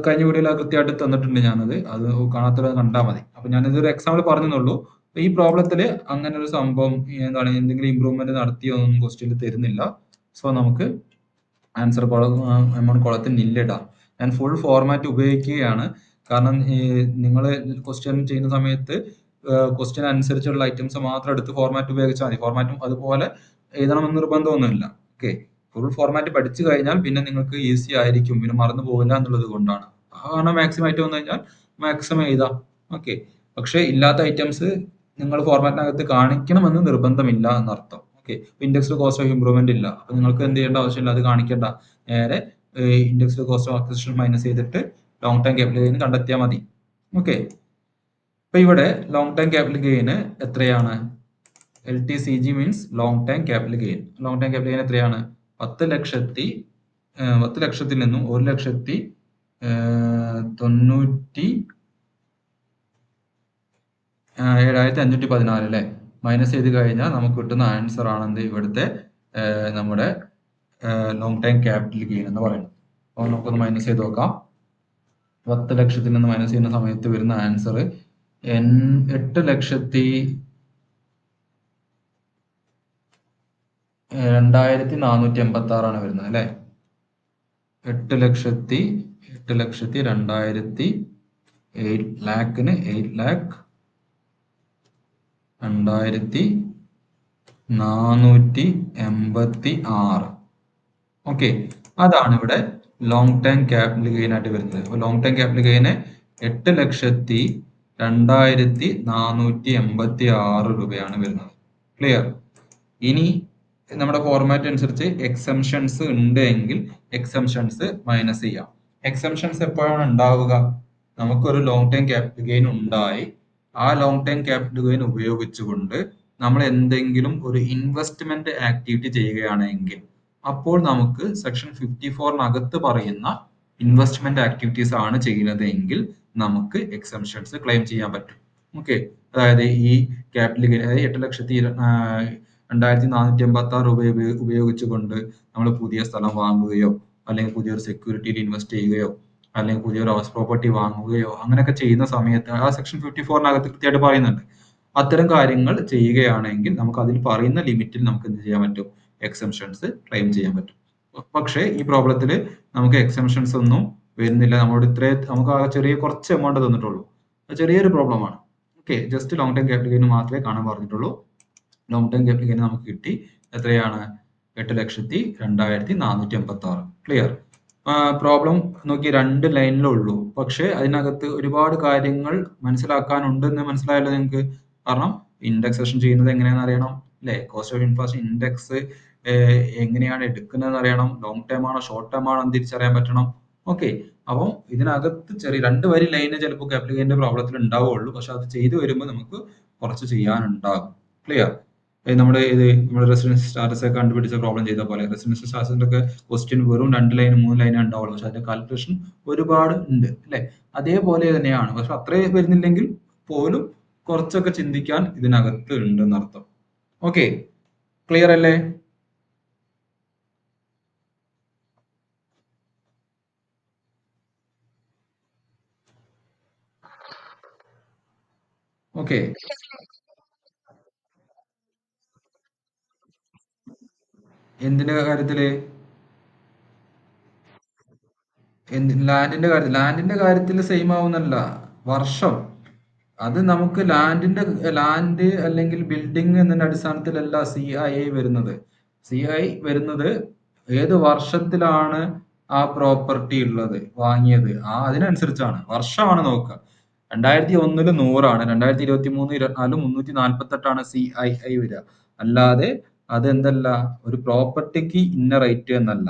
കഴിഞ്ഞ വീഡിയോയിൽ കൃത്യമായിട്ട് തന്നിട്ടുണ്ട് ഞാനത്, അത് കാണാത്തത് കണ്ടാൽ മതി. അപ്പൊ ഞാനിതൊരു എക്സാമ്പിൾ പറഞ്ഞെന്നുള്ളൂ. ഈ പ്രോബ്ലത്തിൽ അങ്ങനെ ഒരു സംഭവം എന്താണ്, എന്തെങ്കിലും ഇംപ്രൂവ്മെന്റ് നടത്തിയൊന്നും ക്വസ്റ്റ്യനിൽ തരുന്നില്ല. സോ നമുക്ക് ആൻസർ എമൗണ്ട് കോളത്തിൽ നില്ലിടാം. ഞാൻ ഫുൾ ഫോർമാറ്റ് ഉപയോഗിക്കുകയാണ്, കാരണം നിങ്ങൾ ക്വസ്റ്റ്യൻ ചെയ്യുന്ന സമയത്ത് ക്വസ്റ്റ്യൻ അനുസരിച്ചുള്ള ഐറ്റംസ് മാത്രം എടുത്ത് ഫോർമാറ്റ് ഉപയോഗിച്ചാൽ മതി. ഫോർമാറ്റും അതുപോലെ എഴുതണമെന്ന് നിർബന്ധമൊന്നുമില്ല. ഓക്കെ, ഫുൾ ഫോർമാറ്റ് പഠിച്ചു കഴിഞ്ഞാൽ പിന്നെ നിങ്ങൾക്ക് ഈസി ആയിരിക്കും, പിന്നെ മറന്നു പോകില്ല എന്നുള്ളത് കൊണ്ടാണ്. കാരണം മാക്സിമം ആയിട്ട് വന്നു കഴിഞ്ഞാൽ മാക്സിമം എഴുതാം. ഓക്കെ, പക്ഷെ ഇല്ലാത്ത ഐറ്റംസ് നിങ്ങൾ ഫോർമാറ്റിനകത്ത് കാണിക്കണമെന്ന് നിർബന്ധമില്ല എന്നർത്ഥം. Okay, indexed cost of improvement ഇല്ല, അപ്പൊ നിങ്ങൾക്ക് എന്ത് ചെയ്യേണ്ട ആവശ്യമില്ല, അത് കാണിക്കേണ്ട. നേരെ indexed cost of acquisition minus ചെയ്തിട്ട് ലോങ് ടൈം ക്യാപിറ്റൽ ഗെയിൻ കണ്ടെത്തിയാൽ മതി. ഓക്കെ, അപ്പൊ ഇവിടെ ലോങ് ടൈം ക്യാപിറ്റൽ ഗെയിൻ എത്രയാണ്? LTCG means long time capital gain. Long time capital gain എത്രയാണ്? 10 ലക്ഷത്തിൽ നിന്നും 1,97,514 അല്ലെ, മൈനസ് ചെയ്ത് കഴിഞ്ഞാൽ നമുക്ക് കിട്ടുന്ന ആൻസർ ആണ് ഇവിടുത്തെ നമ്മുടെ ലോങ് ടൈം ക്യാപിറ്റൽ ഗെയിൻ എന്ന് പറയുന്നത്. അപ്പോൾ നമുക്കൊന്ന് മൈനസ് ചെയ്ത് നോക്കാം. 10 ലക്ഷത്തിൽ നിന്ന് മൈനസ് ചെയ്യുന്ന സമയത്ത് വരുന്ന ആൻസർ 8,2,486 ആണ് വരുന്നത് അല്ലെ. 8,2,486 ഓക്കെ, അതാണ് ഇവിടെ ലോങ് ടൈം ക്യാപിറ്റൽ ഗെയിൻ ആയിട്ട് വരുന്നത്. ലോങ് ടൈം ക്യാപിറ്റൽ ഗെയിന് 8,02,486 രൂപയാണ് വരുന്നത്. ക്ലിയർ? ഇനി നമ്മുടെ ഫോർമാറ്റ് അനുസരിച്ച് എക്സംഷൻസ് ഉണ്ടെങ്കിൽ എക്സംഷൻസ് മൈനസ് ചെയ്യാം. എക്സംഷൻസ് എപ്പോഴാണ് ഉണ്ടാവുക? നമുക്കൊരു ലോങ് ടൈം ക്യാപിറ്റൽ ഗെയിൻ ഉണ്ടായി, ആ ലോങ് ടൈം ക്യാപിറ്റൽ ഗെയിൻ ഉപയോഗിച്ചുകൊണ്ട് നമ്മൾ എന്തെങ്കിലും ഒരു ഇൻവെസ്റ്റ്മെന്റ് ആക്ടിവിറ്റി ചെയ്യുകയാണെങ്കിൽ അപ്പോൾ നമുക്ക് സെക്ഷൻ 54 പറയുന്ന ഇൻവെസ്റ്റ്മെന്റ് ആക്ടിവിറ്റീസ് ആണ് ചെയ്യുന്നത് എങ്കിൽ നമുക്ക് എക്സംഷൻസ് ക്ലെയിം ചെയ്യാൻ പറ്റും. ഓക്കെ, അതായത് ഈ ക്യാപിറ്റൽ ഗെയിൻ, അതായത് 8,02,486 രൂപ ഉപയോഗിച്ചുകൊണ്ട് നമ്മൾ പുതിയ സ്ഥലം വാങ്ങുകയോ അല്ലെങ്കിൽ പുതിയൊരു സെക്യൂരിറ്റിയിൽ ഇൻവെസ്റ്റ് ചെയ്യുകയോ അല്ലെങ്കിൽ പുതിയൊരു ഹൗസ് പ്രോപ്പർട്ടി വാങ്ങുകയോ അങ്ങനെയൊക്കെ ചെയ്യുന്ന സമയത്ത് ആ സെക്ഷൻ 54 കൃത്യമായിട്ട് പറയുന്നുണ്ട്. അത്തരം കാര്യങ്ങൾ ചെയ്യുകയാണെങ്കിൽ നമുക്ക് അതിൽ പറയുന്ന ലിമിറ്റിൽ നമുക്ക് എന്ത് ചെയ്യാൻ പറ്റും? എക്സംഷൻസ് ക്ലെയിം ചെയ്യാൻ പറ്റും. പക്ഷേ ഈ പ്രോബ്ലത്തിൽ നമുക്ക് എക്സംഷൻസ് ഒന്നും വരുന്നില്ല. നമുക്ക് ആ ചെറിയ കുറച്ച് എമൗണ്ട് തന്നിട്ടുള്ളൂ. ചെറിയൊരു പ്രോബ്ലമാണ്. Okay, just long time capital gain മാത്രമേ കാണാൻ പറഞ്ഞിട്ടുള്ളൂ. ലോങ് ടൈം ക്യാപിറ്റൽ ഗെയിൻ നമുക്ക് കിട്ടി. എത്രയാണ്? 8,02,486. ക്ലിയർ? പ്രോബ്ലം നോക്കി 2 ലൈനിലേ ഉള്ളൂ, പക്ഷെ അതിനകത്ത് ഒരുപാട് കാര്യങ്ങൾ മനസ്സിലാക്കാനുണ്ടെന്ന് മനസ്സിലായല്ലോ നിങ്ങൾക്ക്. കാരണം ഇൻഡെക്സേഷൻ ചെയ്യുന്നത് എങ്ങനെയാണെന്ന് അറിയണം അല്ലെ, കോസ്റ്റ് ഓഫ് ഇൻഫ്ലേഷൻ ഇൻഡെക്സ് എങ്ങനെയാണ് എടുക്കുന്നതെന്ന് അറിയണം, ലോങ് ടൈം ആണോ ഷോർട്ട് ടൈം ആണോ എന്ന് തിരിച്ചറിയാൻ പറ്റണം. ഓക്കെ, അപ്പം ഇതിനകത്ത് ചെറിയ 2 വരി ലൈന് ചിലപ്പോൾ ക്യാപിറ്റൽ ഗെയിന്റെ പ്രോബ്ലത്തിൽ ഉണ്ടാവുള്ളൂ, പക്ഷെ അത് ചെയ്തു വരുമ്പോൾ നമുക്ക് കുറച്ച് ചെയ്യാനുണ്ടാകും. ക്ലിയർ? നമ്മുടെ റെസിഡൻസ് സ്റ്റാറ്റസ് ഒക്കെ കണ്ടുപിടിച്ച പ്രോബ്ലം ചെയ്ത പോലെ റെസിഡൻസ് സ്റ്റാറ്റസിന്റെ ഒക്കെ ക്വസ്റ്റ്യൻ വെറും 2 ലൈൻ 3 ലൈൻ ഉണ്ടാവുള്ളൂ, പക്ഷെ അതിന്റെ കാൽക്കുലേഷൻ ഒരുപാട് ഉണ്ട് അല്ലെ. അതേപോലെ തന്നെയാണ്, പക്ഷെ അത്രയും വരുന്നില്ലെങ്കിൽ പോലും കുറച്ചൊക്കെ ചിന്തിക്കാൻ ഇതിനകത്ത് ഉണ്ടെന്ന് അർത്ഥം. ഓക്കെ, ക്ലിയർ അല്ലേ? ഓക്കെ, എന്തിന്റെ കാര്യത്തില്? ലാൻഡിന്റെ കാര്യത്തിൽ സെയിം ആവുന്നല്ല, വർഷം. അത് നമുക്ക് ലാൻഡ് അല്ലെങ്കിൽ ബിൽഡിംഗ് എന്നതിന്റെ അടിസ്ഥാനത്തിലല്ല CII വരുന്നത്. CII വരുന്നത് ഏത് വർഷത്തിലാണ് ആ പ്രോപ്പർട്ടി ഉള്ളത്, വാങ്ങിയത്, അതിനനുസരിച്ചാണ്, വർഷമാണ് നോക്കുക. 2001 100 2023 24 348 CII വരിക. അല്ലാതെ അതെന്തല്ല, ഒരു പ്രോപ്പർട്ടിക്ക് ഇന്ന റേറ്റ് എന്നല്ല,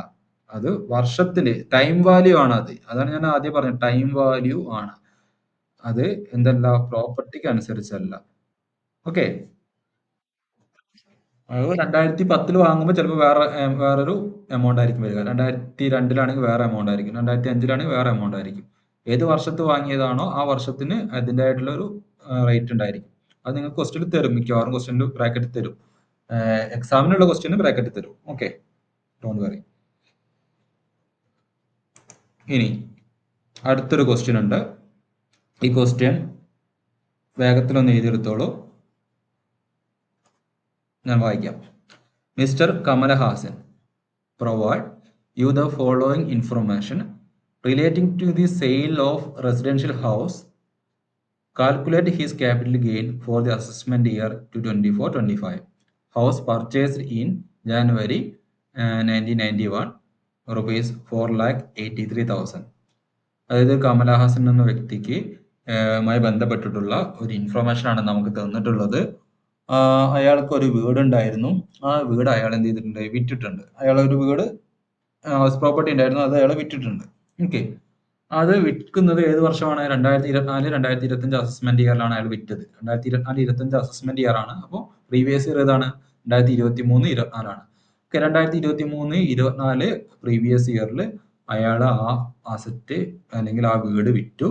അത് വർഷത്തില് ടൈം വാല്യൂ ആണ്. അതാണ് ഞാൻ ആദ്യം പറഞ്ഞത്, ടൈം വാല്യൂ ആണ്. അത് എന്തല്ല, പ്രോപ്പർട്ടിക്ക് അനുസരിച്ചല്ല. ഓക്കെ. അത് 2010 വാങ്ങുമ്പോൾ ചിലപ്പോൾ വേറൊരു എമൗണ്ട് ആയിരിക്കും വരിക. 2002 വേറെ എമൗണ്ട് ആയിരിക്കും. 2005 വേറെ എമൗണ്ട് ആയിരിക്കും. ഏത് വർഷത്ത് വാങ്ങിയതാണോ ആ വർഷത്തിന് അതിൻ്റെതായിട്ടുള്ള ഒരു റേറ്റ് ഉണ്ടായിരിക്കും. അത് നിങ്ങൾക്ക് ക്വസ്റ്റ്യൻ തരും, മിക്കവാറും ക്വസ്റ്റ്യൻ ബ്രാക്കറ്റ് തരും. എക്സാമിനുള്ള ക്വസ്റ്റ്യൻ ബ്രാക്കറ്റ് തരും. Okay, don't worry. ഇനി അടുത്തൊരു ക്വസ്റ്റ്യൻ ഉണ്ട്. ഈ ക്വസ്റ്റ്യൻ വേഗത്തിലൊന്ന് എഴുതിയെടുത്തോളൂ, ഞാൻ വായിക്കാം. Mister Kamal Haasan provide you the following information relating to the sale of residential house. Calculate his capital gain for the assessment year to 24-25. House purchased in January 1991, rupees 4,83,000. അതായത് കമലഹാസൻ എന്ന വ്യക്തിക്ക് മായി ബന്ധപ്പെട്ടിട്ടുള്ള ഒരു ഇൻഫർമേഷൻ ആണ് നമുക്ക് തന്നിട്ടുള്ളത്. അയാൾക്ക് ഒരു വീടുണ്ടായിരുന്നു. ആ വീട് അയാൾ എന്ത് ചെയ്തിട്ടുണ്ട്? വിറ്റിട്ടുണ്ട്. അയാൾ ഒരു വീട് ഹൗസ് പ്രോപ്പർട്ടി ഉണ്ടായിരുന്നു, അത് അയാൾ വിറ്റിട്ടുണ്ട്. ഓക്കെ. അത് വിൽക്കുന്നത് ഏത് വർഷമാണ്? 2024-2025 അസസ്മെന്റ് ഇയറിലാണ് അയാൾ വിറ്റത്. 2024-2025 അസസ്മെന്റ് ഇയർ ആണ്. അപ്പോൾ പ്രീവിയസ് ഇയർ ഏതാണ്? 2023-24 ഓക്കെ. 2023-24 പ്രീവിയസ് ഇയറിൽ അയാൾ ആ അസറ്റ് അല്ലെങ്കിൽ ആ വീട് വിറ്റു.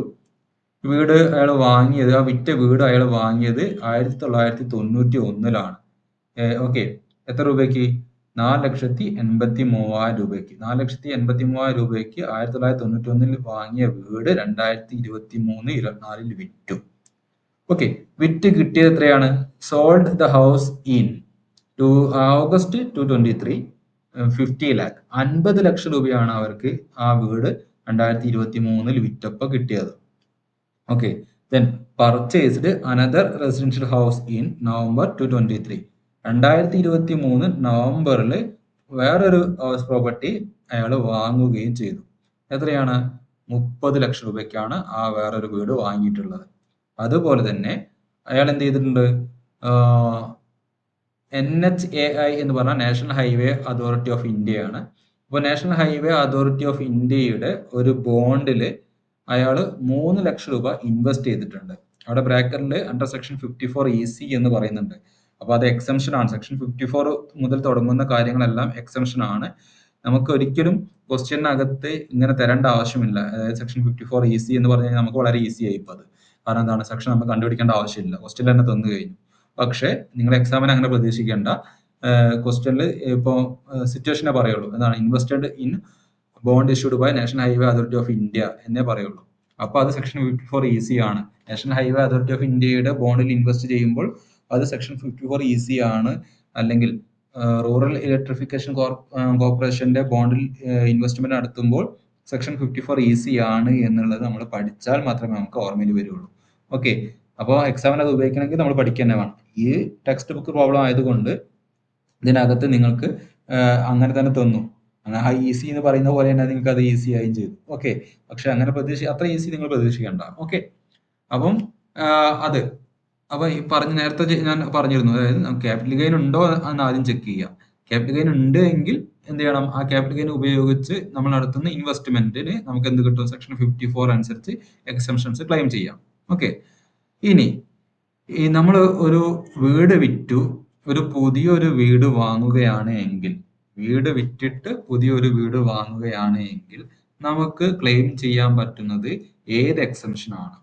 വീട് അയാൾ വാങ്ങിയത്, ആ വിറ്റ വീട് അയാൾ വാങ്ങിയത് 1991 ഓക്കെ. എത്ര രൂപയ്ക്ക്? 4,83,000 രൂപയ്ക്ക്. 4,83,000 രൂപയ്ക്ക് 1991 വാങ്ങിയ വീട് 2023-24 വിറ്റു. ഓക്കെ. വിറ്റ് കിട്ടിയത് എത്രയാണ്? Sold the house in August 2023, 50 lakh. 50 ലക്ഷം രൂപയാണ് അവർക്ക് ആ വീട് 2023 വിറ്റപ്പോൾ കിട്ടിയത്. Okay. Then purchased another residential house in November 2023. 2023 നവംബറിൽ വേറൊരു ഹൗസ് പ്രോപ്പർട്ടി അയാൾ വാങ്ങുകയും ചെയ്തു. എത്രയാണ്? 30 ലക്ഷം രൂപയ്ക്കാണ് ആ വേറൊരു വീട് വാങ്ങിയിട്ടുള്ളത്. അതുപോലെ തന്നെ അയാൾ എന്ത് ചെയ്തിട്ടുണ്ട്? NHAI എന്ന് പറഞ്ഞാൽ നാഷണൽ ഹൈവേ അതോറിറ്റി ഓഫ് ഇന്ത്യയാണ്. അപ്പോൾ നാഷണൽ ഹൈവേ അതോറിറ്റി ഓഫ് ഇന്ത്യയുടെ ഒരു ബോണ്ടിൽ അയാൾ 3 ലക്ഷം രൂപ ഇൻവെസ്റ്റ് ചെയ്തിട്ടുണ്ട്. അവിടെ ബ്രാക്കറ്റിൽ അണ്ടർ സെക്ഷൻ 54EC എന്ന് പറയുന്നുണ്ട്. അപ്പോൾ അത് എക്സംഷൻ ആണ്. സെക്ഷൻ 54 മുതൽ തുടങ്ങുന്ന കാര്യങ്ങളെല്ലാം എക്സംഷൻ ആണ്. നമുക്ക് ഒരിക്കലും ക്വസ്റ്റ്യനകത്ത് ഇങ്ങനെ തരേണ്ട ആവശ്യമില്ല. അതായത് സെക്ഷൻ 54EC എന്ന് പറഞ്ഞു കഴിഞ്ഞാൽ നമുക്ക് വളരെ ഈസി ആയി ഇപ്പോൾ അത്. കാരണം എന്താണ്? സെക്ഷൻ നമുക്ക് കണ്ടുപിടിക്കേണ്ട ആവശ്യമില്ല, ക്വസ്റ്റ്യൻ തന്നെ തന്നു കഴിഞ്ഞു. പക്ഷേ നിങ്ങൾ എക്സാമിന് അങ്ങനെ പ്രതീക്ഷിക്കേണ്ട. ക്വസ്റ്റ്യനിൽ ഇപ്പോൾ സിറ്റുവേഷനെ പറയുള്ളൂ. എന്താണ്? Invested in bond issued by National Highway Authority of India എന്നേ പറയുള്ളൂ. അപ്പോൾ അത് സെക്ഷൻ 54EC ആണ്. നാഷണൽ ഹൈവേ അതോറിറ്റി ഓഫ് ഇന്ത്യയുടെ ബോണ്ടിൽ ഇൻവെസ്റ്റ് ചെയ്യുമ്പോൾ അത് സെക്ഷൻ 54EC ആണ്. അല്ലെങ്കിൽ റൂറൽ ഇലക്ട്രിഫിക്കേഷൻ കോർപ്പറേഷന്റെ ബോണ്ടിൽ ഇൻവെസ്റ്റ്മെന്റ് നടത്തുമ്പോൾ സെക്ഷൻ 54EC ആണ് എന്നുള്ളത് നമ്മൾ പഠിച്ചാൽ മാത്രമേ നമുക്ക് ഓർമ്മയിൽ വരുള്ളൂ. ഓക്കെ. അപ്പോൾ എക്സാമിന് അത് ഉപയോഗിക്കണമെങ്കിൽ നമ്മൾ പഠിക്കുക തന്നെ വേണം. ഈ ടെക്സ്റ്റ് ബുക്ക് പ്രോബ്ലം ആയതുകൊണ്ട് ഇതിനകത്ത് നിങ്ങൾക്ക് അങ്ങനെ തന്നെ തന്നു. ഹൈ ഈസി എന്ന് പറയുന്ന പോലെ തന്നെ നിങ്ങൾക്ക് അത് ഈസി ആയും ചെയ്തു. ഓക്കെ. പക്ഷെ അങ്ങനെ അത്ര ഈസി നിങ്ങൾ പ്രതീക്ഷിക്കേണ്ട. ഓക്കെ. അപ്പം അത് അപ്പൊ ഈ നേരത്തെ ഞാൻ പറഞ്ഞിരുന്നു, അതായത് ക്യാപിറ്റൽ ഗെയിൻ ഉണ്ടോ എന്ന് ആദ്യം ചെക്ക് ചെയ്യുക. ക്യാപിറ്റൽ ഗെയിൻ ഉണ്ട് എങ്കിൽ എന്ത് ചെയ്യണം? ആ ക്യാപിറ്റൽ ഗെയിൻ ഉപയോഗിച്ച് നമ്മൾ നടത്തുന്ന ഇൻവെസ്റ്റ്മെന്റിന് നമുക്ക് എന്ത് കിട്ടും? സെക്ഷൻ 54 അനുസരിച്ച് എക്സംഷൻസ് ക്ലെയിം ചെയ്യാം. ഓക്കെ. ഇനി നമ്മൾ ഒരു വീട് വിറ്റു, ഒരു പുതിയൊരു വീട് വാങ്ങുകയാണ് എങ്കിൽ, വീട് വിറ്റിട്ട് പുതിയൊരു വീട് വാങ്ങുകയാണ് എങ്കിൽ നമുക്ക് ക്ലെയിം ചെയ്യാൻ പറ്റുന്നത് ഏത് എക്സംഷൻ ആണ്?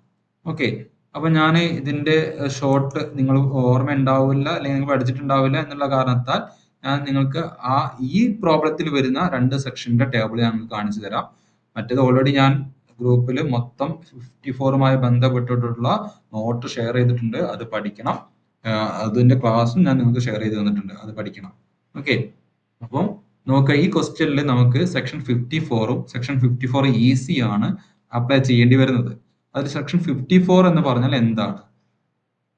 ഓക്കെ. അപ്പൊ ഞാൻ ഇതിന്റെ ഷോർട്ട് നിങ്ങൾ ഓർമ്മ ഉണ്ടാവില്ല അല്ലെങ്കിൽ നിങ്ങൾ പഠിച്ചിട്ടുണ്ടാവില്ല എന്നുള്ള കാരണത്താൽ ഞാൻ നിങ്ങൾക്ക് ഈ പ്രോബ്ലത്തിൽ വരുന്ന 2 സെക്ഷന്റെ ടേബിൾ ഞാൻ കാണിച്ചു തരാം. മറ്റേത് ഓൾറെഡി ഞാൻ ഗ്രൂപ്പിൽ മൊത്തം 54മായി ബന്ധപ്പെട്ടിട്ടുള്ള നോട്ട് ഷെയർ ചെയ്തിട്ടുണ്ട്. അത് പഠിക്കണം. അതിന്റെ ക്ലാസ്സും ഞാൻ നിങ്ങൾക്ക് ഷെയർ ചെയ്ത് തന്നിട്ടുണ്ട്. അത് പഠിക്കണം. ഓക്കെ. അപ്പോൾ നോക്കുക, ഈ ക്വസ്റ്റ്യനിൽ നമുക്ക് സെക്ഷൻ 54ഉം സെക്ഷൻ 54EC ആണ് അപ്ലൈ ചെയ്യേണ്ടി വരുന്നത്. അതിൽ സെക്ഷൻ 54 എന്ന് പറഞ്ഞാൽ എന്താണ്?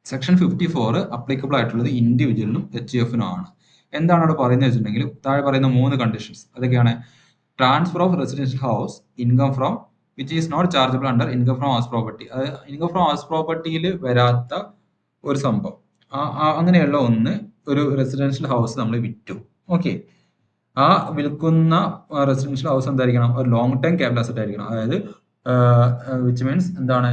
സെക്ഷൻ 54 അപ്ലിക്കബിൾ ആയിട്ടുള്ളത് ഇൻഡിവിജ്വലിനും HUFനും ആണ്. എന്താണ് അവിടെ പറയുന്നത് വെച്ചിട്ടുണ്ടെങ്കിൽ താഴെ പറയുന്ന 3 കണ്ടീഷൻസ് അതൊക്കെയാണ്: transfer of residential house, income from which is not chargeable under income from house property. അത് ഇൻകം ഫ്രോം ഹൗസ് പ്രോപ്പർട്ടിയിൽ വരാത്ത ഒരു സംഭവം, അങ്ങനെയുള്ള ഒരു റെസിഡൻഷ്യൽ ഹൗസ് നമ്മൾ വിറ്റു. ഓക്കെ. ആ വിൽക്കുന്ന റെസിഡൻഷ്യൽ ഹൗസ് എന്തായിരിക്കണം? ഒരു ലോങ് ടൈം ക്യാപിറ്റൽ അസറ്റ് ആയിരിക്കണം. അതായത് വിച്ച് മീൻസ് എന്താണ്?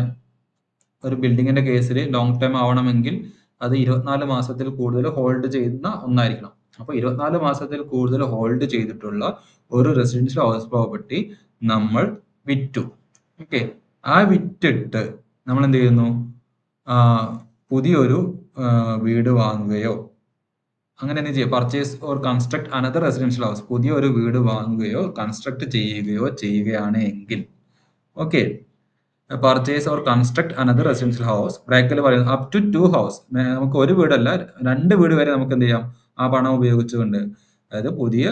ഒരു ബിൽഡിങ്ങിന്റെ കേസിൽ ലോങ് ടൈം ആവണമെങ്കിൽ അത് 24 മാസത്തിൽ കൂടുതൽ ഹോൾഡ് ചെയ്യുന്ന ഒന്നായിരിക്കണം. അപ്പോൾ 24 മാസത്തിൽ കൂടുതൽ ഹോൾഡ് ചെയ്തിട്ടുള്ള ഒരു റെസിഡൻഷ്യൽ ഹൗസ് പ്രോപ്പർട്ടി നമ്മൾ വിറ്റു. ഓക്കെ, ആ വിറ്റിട്ട് നമ്മൾ എന്ത് ചെയ്യുന്നു? പുതിയൊരു വീട് വാങ്ങുകയോ അങ്ങനെ എന്ത് ചെയ്യുക, purchase or construct another residential house, പുതിയ ഒരു വീട് വാങ്ങുകയോ കൺസ്ട്രക്ട് ചെയ്യുകയാണ് എങ്കിൽ, okay, purchase or construct another residential house, ബ്രാക്കറ്റിൽ പറയുന്നത് അപ് ടു 2 ഹൗസ്, നമുക്ക് ഒരു വീടല്ല 2 വീട് വരെ നമുക്ക് എന്ത് ചെയ്യാം ആ പണം ഉപയോഗിച്ചുകൊണ്ട്. അതായത് പുതിയ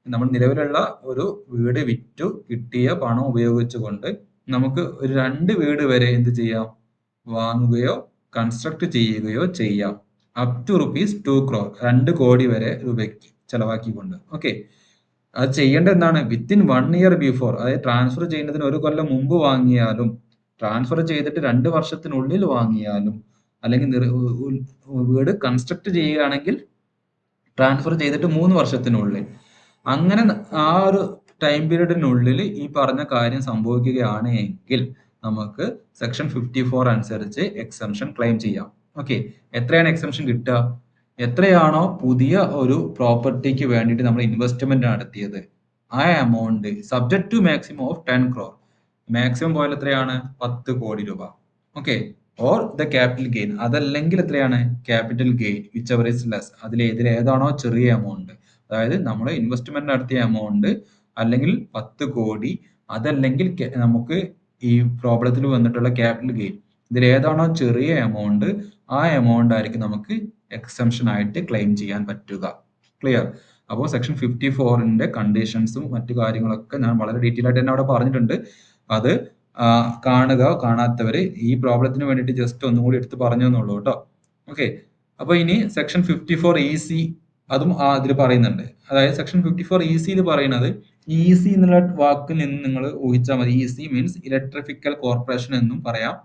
നമ്മൾ നിലവിലുള്ള ഒരു വീട് വിറ്റു കിട്ടിയ പണം ഉപയോഗിച്ചുകൊണ്ട് നമുക്ക് ഒരു 2 വീട് വരെ എന്ത് ചെയ്യാം, വാങ്ങുകയോ കൺസ്ട്രക്ട് ചെയ്യുകയോ ചെയ്യാം. അപ് ടു ₹2 crore, 2 കോടി വരെ രൂപയ്ക്ക് ചെലവാക്കിക്കൊണ്ട്. ഓക്കെ, അത് ചെയ്യേണ്ടത് എന്താണ്? വിത്തിൻ 1 ഇയർ ബിഫോർ, അതായത് ട്രാൻസ്ഫർ ചെയ്യുന്നതിന് 1 കൊല്ലം മുമ്പ് വാങ്ങിയാലും, ട്രാൻസ്ഫർ ചെയ്തിട്ട് 2 വർഷത്തിനുള്ളിൽ വാങ്ങിയാലും, അല്ലെങ്കിൽ വീട് കൺസ്ട്രക്ട് ചെയ്യുകയാണെങ്കിൽ ട്രാൻസ്ഫർ ചെയ്തിട്ട് 3 വർഷത്തിനുള്ളിൽ, അങ്ങനെ ആ ഒരു ടൈം പീരീഡിനുള്ളിൽ ഈ പറഞ്ഞ കാര്യം സംഭവിക്കുകയാണ് എങ്കിൽ നമുക്ക് സെക്ഷൻ 54 അനുസരിച്ച് എക്സംഷൻ ക്ലെയിം ചെയ്യാം. ഓക്കെ, എത്രയാണ് എക്സംഷൻ കിട്ടുക? എത്രയാണോ പുതിയ ഒരു പ്രോപ്പർട്ടിക്ക് വേണ്ടിയിട്ട് നമ്മൾ ഇൻവെസ്റ്റ്മെന്റ് നടത്തിയത്, ആ amount subject to maximum of 10 crore, maximum പോയാൽ എത്രയാണ്? 10 കോടി രൂപ. Okay, or the capital gain, അതല്ലെങ്കിൽ എത്രയാണ്? Capital gain whichever is less, ഏതാണോ ചെറിയ എമൗണ്ട്, അതായത് നമ്മൾ ഇൻവെസ്റ്റ്മെന്റ് നടത്തിയ എമൗണ്ട് അല്ലെങ്കിൽ 10 കോടി, അതല്ലെങ്കിൽ നമുക്ക് ഈ പ്രോബ്ലത്തിൽ വന്നിട്ടുള്ള ക്യാപിറ്റൽ ഗെയിൻ, ഏതാണോ ചെറിയ എമൗണ്ട്, ആ എമൗണ്ട് ആയിരിക്കും നമുക്ക് എക്സംഷൻ ആയിട്ട് ക്ലെയിം ചെയ്യാൻ പറ്റുക. ക്ലിയർ? അപ്പോൾ സെക്ഷൻ 54ന്റെ കണ്ടീഷൻസും മറ്റു കാര്യങ്ങളൊക്കെ ഞാൻ വളരെ ഡീറ്റെയിൽ ആയിട്ട് തന്നെ അവിടെ പറഞ്ഞിട്ടുണ്ട്. അത് കാണുക, കാണാത്തവര് ഈ പ്രോബ്ലത്തിന് വേണ്ടിയിട്ട് ജസ്റ്റ് ഒന്നും കൂടി എടുത്ത് പറഞ്ഞു എന്നുള്ളൂ കേട്ടോ. ഓക്കെ, അപ്പൊ ഇനി സെക്ഷൻ 54 EC അതും ഇതിൽ പറയുന്നുണ്ട്. അതായത് സെക്ഷൻ 54 EC പറയുന്നത്, EC എന്നുള്ള വാക്കിൽ നിന്ന് നിങ്ങൾ ഊഹിച്ചാൽ മതി. EC മീൻസ് ഇലക്ട്രിക്കൽ കോർപ്പറേഷൻ എന്നും പറയാം,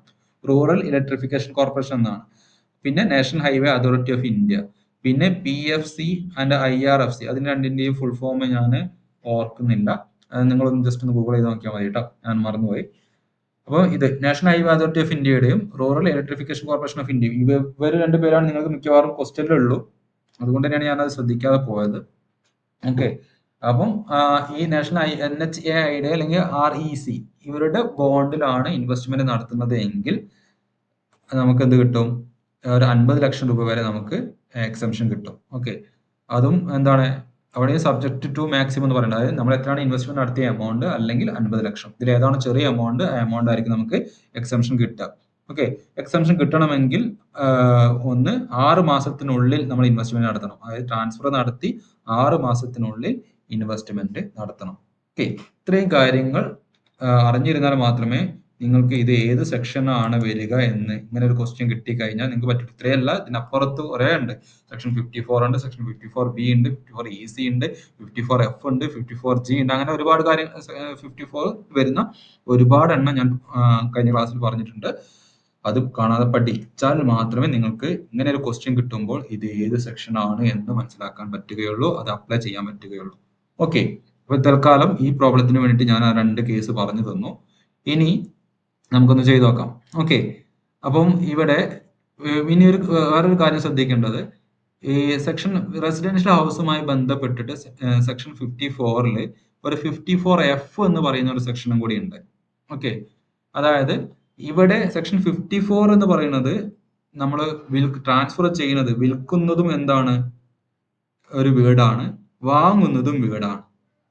റൂറൽ ഇലക്ട്രിഫിക്കേഷൻ കോർപ്പറേഷൻ എന്നാണ്. പിന്നെ national Highway Authority of India, പിന്നെ PFC ആൻഡ് IRFC, അതിന് രണ്ടിന്റെയും ഫുൾ ഫോം ഞാൻ ഓർക്കുന്നില്ല. നിങ്ങളൊന്ന് ജസ്റ്റ് ഒന്ന് ഗൂഗിൾ ചെയ്ത് നോക്കിയാൽ മതി കേട്ടോ, ഞാൻ മറന്നുപോയി. അപ്പോൾ ഇത് നാഷണൽ ഹൈവേ അതോറിറ്റി ഓഫ് ഇന്ത്യയുടെയും റൂറൽ ഇലക്ട്രിഫിക്കേഷൻ കോർപ്പറേഷൻ ഓഫ് ഇന്ത്യയും, ഇവർ രണ്ടുപേരാണ് നിങ്ങൾക്ക് മിക്കവാറും ക്വസ്റ്റ്യനിലുള്ളൂ. അതുകൊണ്ട് തന്നെയാണ് ഞാനത് ശ്രദ്ധിക്കാതെ പോയത്. ഓക്കെ, അപ്പം ഈ നാഷണൽ NHAIയുടെ അല്ലെങ്കിൽ REC ഇവരുടെ ബോണ്ടിലാണ് ഇൻവെസ്റ്റ്മെന്റ് നടത്തുന്നത് എങ്കിൽ നമുക്ക് എന്ത് കിട്ടും? ഒരു 50 ലക്ഷം രൂപ വരെ നമുക്ക് എക്സംഷൻ കിട്ടും. ഓക്കെ, അതും എന്താണ് അവിടെ സബ്ജക്ട് ടു മാക്സിമം എന്ന് പറയുന്നത്, അതായത് നമ്മൾ എത്രയാണ് ഇൻവെസ്റ്റ്മെന്റ് നടത്തിയ എമൗണ്ട് അല്ലെങ്കിൽ 50 ലക്ഷം, ഇതിൽ ഏതാണ് ചെറിയ എമൗണ്ട്, ആ എമൗണ്ട് ആയിരിക്കും നമുക്ക് എക്സംഷൻ കിട്ടുക. ഓക്കെ, എക്സംഷൻ കിട്ടണമെങ്കിൽ 6 മാസത്തിനുള്ളിൽ നമ്മൾ ഇൻവെസ്റ്റ്മെന്റ് നടത്തണം. അതായത് ട്രാൻസ്ഫർ നടത്തി 6 മാസത്തിനുള്ളിൽ ഇൻവെസ്റ്റ്മെന്റ് നടത്തണം. ഓക്കെ, ഇത്രയും കാര്യങ്ങൾ അറിഞ്ഞിരുന്നാൽ മാത്രമേ നിങ്ങൾക്ക് ഇത് ഏത് സെക്ഷനാണ് വരിക എന്ന് ഇങ്ങനെ ഒരു ക്വസ്റ്റ്യൻ കിട്ടിക്കഴിഞ്ഞാൽ നിങ്ങൾക്ക് പറ്റും. ഇത്രയല്ല, ഇതിനപ്പുറത്ത് കുറേ ഉണ്ട്. സെക്ഷൻ 54 ഉണ്ട്, സെക്ഷൻ 54B ഉണ്ട്, 54 EC ഉണ്ട്, 54F ഉണ്ട്, 54G ഉണ്ട്, അങ്ങനെ ഒരുപാട് കാര്യങ്ങൾ 54 വരുന്ന ഒരുപാട് എണ്ണം ഞാൻ കഴിഞ്ഞ ക്ലാസ്സിൽ പറഞ്ഞിട്ടുണ്ട്. അത് കാണാതെ പഠിച്ചാൽ മാത്രമേ നിങ്ങൾക്ക് ഇങ്ങനെ ഒരു ക്വസ്റ്റ്യൻ കിട്ടുമ്പോൾ ഇത് ഏത് സെക്ഷൻ ആണ് എന്ന് മനസ്സിലാക്കാൻ പറ്റുകയുള്ളൂ, അത് അപ്ലൈ ചെയ്യാൻ പറ്റുകയുള്ളൂ. ഓക്കെ, അപ്പൊ തൽക്കാലം ഈ പ്രോബ്ലത്തിന് വേണ്ടിയിട്ട് ഞാൻ ആ 2 കേസ് പറഞ്ഞു തന്നു. ഇനി നമുക്കൊന്ന് ചെയ്ത് നോക്കാം. ഓക്കെ, അപ്പം ഇവിടെ ഇനി വേറൊരു കാര്യം ശ്രദ്ധിക്കേണ്ടത്, ഈ സെക്ഷൻ റെസിഡൻഷ്യൽ ഹൗസുമായി ബന്ധപ്പെട്ടിട്ട് സെക്ഷൻ 54ൽ ഒരു 54F എന്ന് പറയുന്ന ഒരു സെക്ഷനും കൂടി ഉണ്ട്. ഓക്കെ, അതായത് ഇവിടെ സെക്ഷൻ 54 എന്ന് പറയുന്നത് നമ്മൾ ട്രാൻസ്ഫർ ചെയ്യുന്നത്, വിൽക്കുന്നതും എന്താണ്? ഒരു വീടാണ്, വാങ്ങുന്നതും വീടാണ്.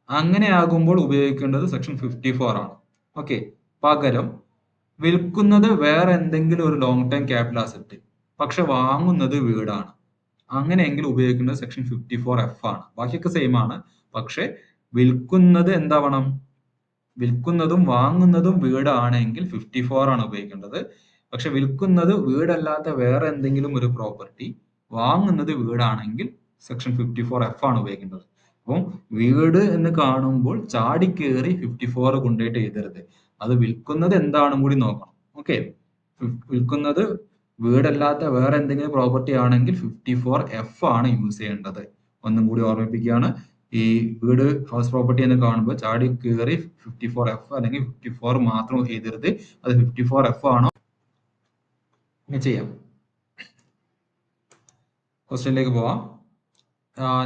അങ്ങനെ ആകുമ്പോൾ ഉപയോഗിക്കേണ്ടത് സെക്ഷൻ 54 ആണ്. ഓക്കെ, പകരം വിൽക്കുന്നത് വേറെ എന്തെങ്കിലും ഒരു ലോങ് ടൈം ക്യാപിറ്റൽ അസറ്റ്, പക്ഷെ വാങ്ങുന്നത് വീടാണ്, അങ്ങനെയെങ്കിൽ ഉപയോഗിക്കുന്നത് സെക്ഷൻ 54F ആണ്. ബാക്കിയൊക്കെ സെയിം ആണ്, പക്ഷെ വിൽക്കുന്നത് എന്താവണം? വിൽക്കുന്നതും വാങ്ങുന്നതും വീടാണെങ്കിൽ 54 ആണ് ഉപയോഗിക്കേണ്ടത്. പക്ഷെ വിൽക്കുന്നത് വീടല്ലാത്ത വേറെ എന്തെങ്കിലും ഒരു പ്രോപ്പർട്ടി, വാങ്ങുന്നത് വീടാണെങ്കിൽ സെക്ഷൻ 54F ആണ് ഉപയോഗിക്കേണ്ടത്. അപ്പം വീട് എന്ന് കാണുമ്പോൾ ചാടിക്കേറി 54 കൊണ്ടുപോയിട്ട് എഴുതരുത്. അത് വിൽക്കുന്നത് എന്താണെന്നും കൂടി നോക്കണം. ഓക്കെ, വിൽക്കുന്നത് വീടല്ലാത്ത വേറെ എന്തെങ്കിലും പ്രോപ്പർട്ടി ആണെങ്കിൽ 54F ആണ് യൂസ് ചെയ്യേണ്ടത്. ഒന്നും കൂടി ഓർമ്മിപ്പിക്കുകയാണ്, ഈ വീട് ഹൗസ് പ്രോപ്പർട്ടി എന്ന് കാണുമ്പോൾ ചാടി കയറി 54F അല്ലെങ്കിൽ 54 മാത്രം എഴുതരുത്. അത് 54F ആണോ ചെയ്യാം. ക്വസ്റ്റ്യനിലേക്ക് പോവാം.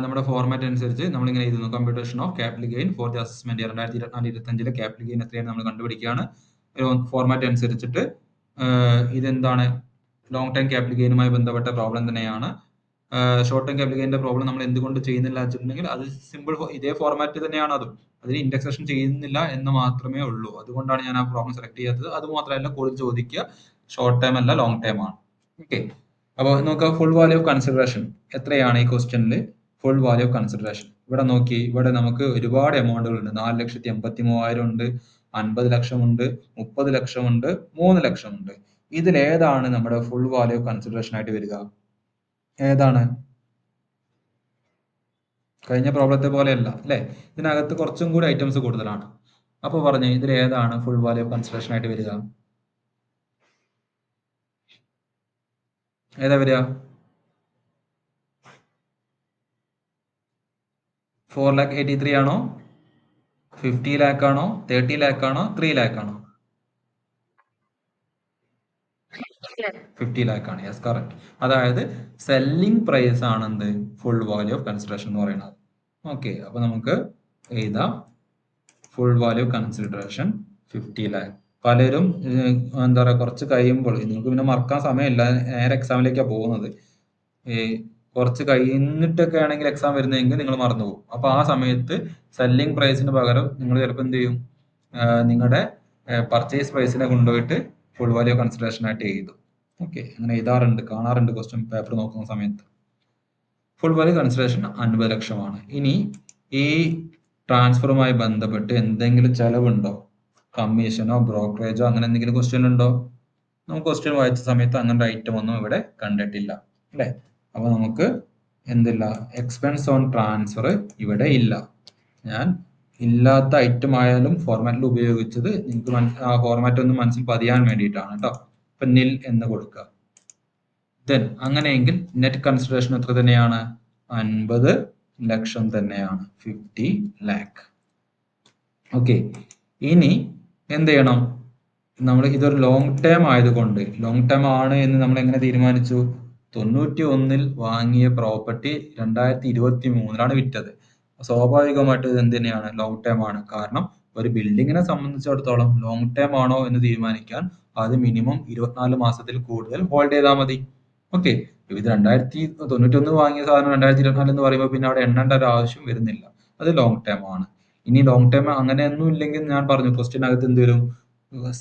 നമ്മുടെ ഫോർമാറ്റ് അനുസരിച്ച് നമ്മളിങ്ങനെ എഴുതുന്നു. Computation of capital gain for the assessment 2024-25 capital gain എത്രയാണ് നമ്മൾ കണ്ടുപിടിക്കുകയാണ്. ഫോർമാറ്റ് അനുസരിച്ചിട്ട് ഇതെന്താണ്, ലോങ് ടൈം ക്യാപിറ്റൽ ഗെയിനുമായി ബന്ധപ്പെട്ട പ്രോബ്ലം തന്നെയാണ്. ഷോർട്ട് ടൈം ക്യാപിറ്റൽ ഗെയിൻ്റെ പ്രോബ്ലം നമ്മൾ എന്തുകൊണ്ട് ചെയ്യുന്നില്ല വെച്ചിട്ടുണ്ടെങ്കിൽ അത് സിമ്പിൾ ഇതേ ഫോർമാറ്റ് തന്നെയാണ് അതും. അതിന് ഇൻഡെക്സേഷൻ ചെയ്യുന്നില്ല എന്ന് മാത്രമേ ഉള്ളൂ. അതുകൊണ്ടാണ് ഞാൻ ആ പ്രോബ്ലം സെലക്ട് ചെയ്യാത്തത്. അത് മാത്രമല്ല കൂടുതൽ ചോദിക്കുക ഷോർട്ട് ടൈം അല്ല ലോങ് ടൈം ആണ്. ഓക്കെ, അപ്പോൾ നോക്കുക ഫുൾ വാല്യൂ ഓഫ് കൺസിഡറേഷൻ എത്രയാണ് ഈ ക്വസ്റ്റ്യനിൽ. ഫുൾ വാല്യൂ ഓഫ് കൺസിഡറേഷൻ ഇവിടെ നോക്കി, ഇവിടെ നമുക്ക് ഒരുപാട് എമൗണ്ടുകൾ ഉണ്ട്. 4,83,000 ഉണ്ട്, 50 ലക്ഷമുണ്ട്, 30 ലക്ഷമുണ്ട്, 3 ലക്ഷമുണ്ട്. ഇതിലേതാണ് നമ്മുടെ ഫുൾ വാല്യൂ ഓഫ് കൺസിഡറേഷൻ ആയിട്ട് വരിക? ഏതാണ്? കഴിഞ്ഞ പ്രോബ്ലത്തെ പോലെയല്ല അല്ലേ, ഇതിനകത്ത് കുറച്ചും കൂടി ഐറ്റംസ് കൂടുതലാണ്. അപ്പൊ പറഞ്ഞേ ഇതിൽ ഏതാണ് ഫുൾ വാല്യൂ ഓഫ് കൺസിഡറേഷൻ ആയിട്ട് വരിക? ഏതാ വരിക? 4,83,000 ആണോ, 50 lakh ആണോ, 30 lakh ആണോ, 3 lakh ആണോ? 50 lakh ആണ്. Yes, correct. അതായത് സെല്ലിംഗ് പ്രൈസ് ആണ് എന്ത് ഫുൾ വാല്യൂ ഓഫ് കൺസിഡറേഷൻ എന്ന് പറയുന്നത്. ഓക്കെ, അപ്പൊ നമുക്ക് എഴുതാം ഫുൾ വാല്യൂ കൺസിഡറേഷൻ 50 lakh. പലരും എന്താ പറയുക കുറച്ച് കഴിയുമ്പോൾ, നിങ്ങൾക്ക് പിന്നെ മറക്കാൻ സമയമില്ല, നേരെ എക്സാമിലേക്കാണ് പോകുന്നത്. കുറച്ച് കഴിഞ്ഞിട്ടൊക്കെ ആണെങ്കിൽ എക്സാം വരുന്നതെങ്കിൽ നിങ്ങൾ മറന്നു പോകും. അപ്പൊ ആ സമയത്ത് സെല്ലിംഗ് പ്രൈസിന് പകരം നിങ്ങൾ ചിലപ്പോൾ എന്ത് ചെയ്യും, നിങ്ങളുടെ പർച്ചേസ് പ്രൈസിനെ കൊണ്ടുപോയിട്ട് ഫുൾ വാല്യൂ കൺസിഡറേഷൻ ആയിട്ട് എഴുതും. ഓക്കെ, അങ്ങനെ എഴുതാറുണ്ട്, കാണാറുണ്ട് ക്വസ്റ്റ്യൻ പേപ്പർ നോക്കുന്ന സമയത്ത്. ഫുൾ വാല്യൂ കൺസിഡറേഷൻ 50 ലക്ഷമാണ്. ഇനി ഈ ട്രാൻസ്ഫറുമായി ബന്ധപ്പെട്ട് എന്തെങ്കിലും ചെലവുണ്ടോ, കമ്മീഷനോ ബ്രോക്കറേജോ അങ്ങനെ എന്തെങ്കിലും ക്വസ്റ്റ്യൻ ഉണ്ടോ? നമുക്ക് ക്വസ്റ്റ്യൻ വായിച്ച സമയത്ത് അങ്ങനത്തെ ഐറ്റം ഒന്നും ഇവിടെ കണ്ടിട്ടില്ല അല്ലേ. അപ്പൊ നമുക്ക് എന്തില്ല, എക്സ്പെൻസ് ഓൺ ട്രാൻസ്ഫർ ഇവിടെ ഇല്ല. ഞാൻ ഇല്ലാത്ത ഐറ്റം ആയാലും ഫോർമാറ്റിൽ ഉപയോഗിച്ചത് നിങ്ങൾക്ക് ആ ഫോർമാറ്റ് ഒന്ന് മനസ്സിൽ പതിയാൻ വേണ്ടിയിട്ടാണ് കേട്ടോ. ഇപ്പൊ നിൽ എന്ന് കൊടുക്കുക. ദെൻ അങ്ങനെയെങ്കിൽ നെറ്റ് കൺസിഡറേഷൻ എത്ര തന്നെയാണ്? 50 ലക്ഷം തന്നെയാണ്, 50 lakh. ഓക്കെ, ഇനി എന്ത് ചെയ്യണം, നമ്മൾ ഇതൊരു ലോങ് ടേം ആയതുകൊണ്ട്, ലോങ് ടേം ആണ് എന്ന് നമ്മൾ എങ്ങനെ തീരുമാനിച്ചു? 91-ൽ വാങ്ങിയ പ്രോപ്പർട്ടി 2023-ലാണ് വിറ്റത്. സ്വാഭാവികമായിട്ട് ഇത് എന്ത് തന്നെയാണ്, ലോങ് ടേം ആണ്. കാരണം ഒരു ബിൽഡിങ്ങിനെ സംബന്ധിച്ചിടത്തോളം ലോങ് ടേം ആണോ എന്ന് തീരുമാനിക്കാൻ അത് മിനിമം 24 മാസത്തിൽ കൂടുതൽ ഹോൾഡ് ചെയ്താൽ മതി. ഓക്കെ, ഇത് 2091 വാങ്ങിയ സാധനം 2024 എന്ന് പറയുമ്പോൾ പിന്നെ അവിടെ എണ്ണേണ്ട ഒരു ആവശ്യം വരുന്നില്ല. അത് ലോങ് ടേം ആണ്. ഇനി ലോങ് ടേം അങ്ങനെയൊന്നും ഇല്ലെങ്കിൽ ഞാൻ പറഞ്ഞു ക്വസ്റ്റ്യനകത്ത് എന്ത് വരും,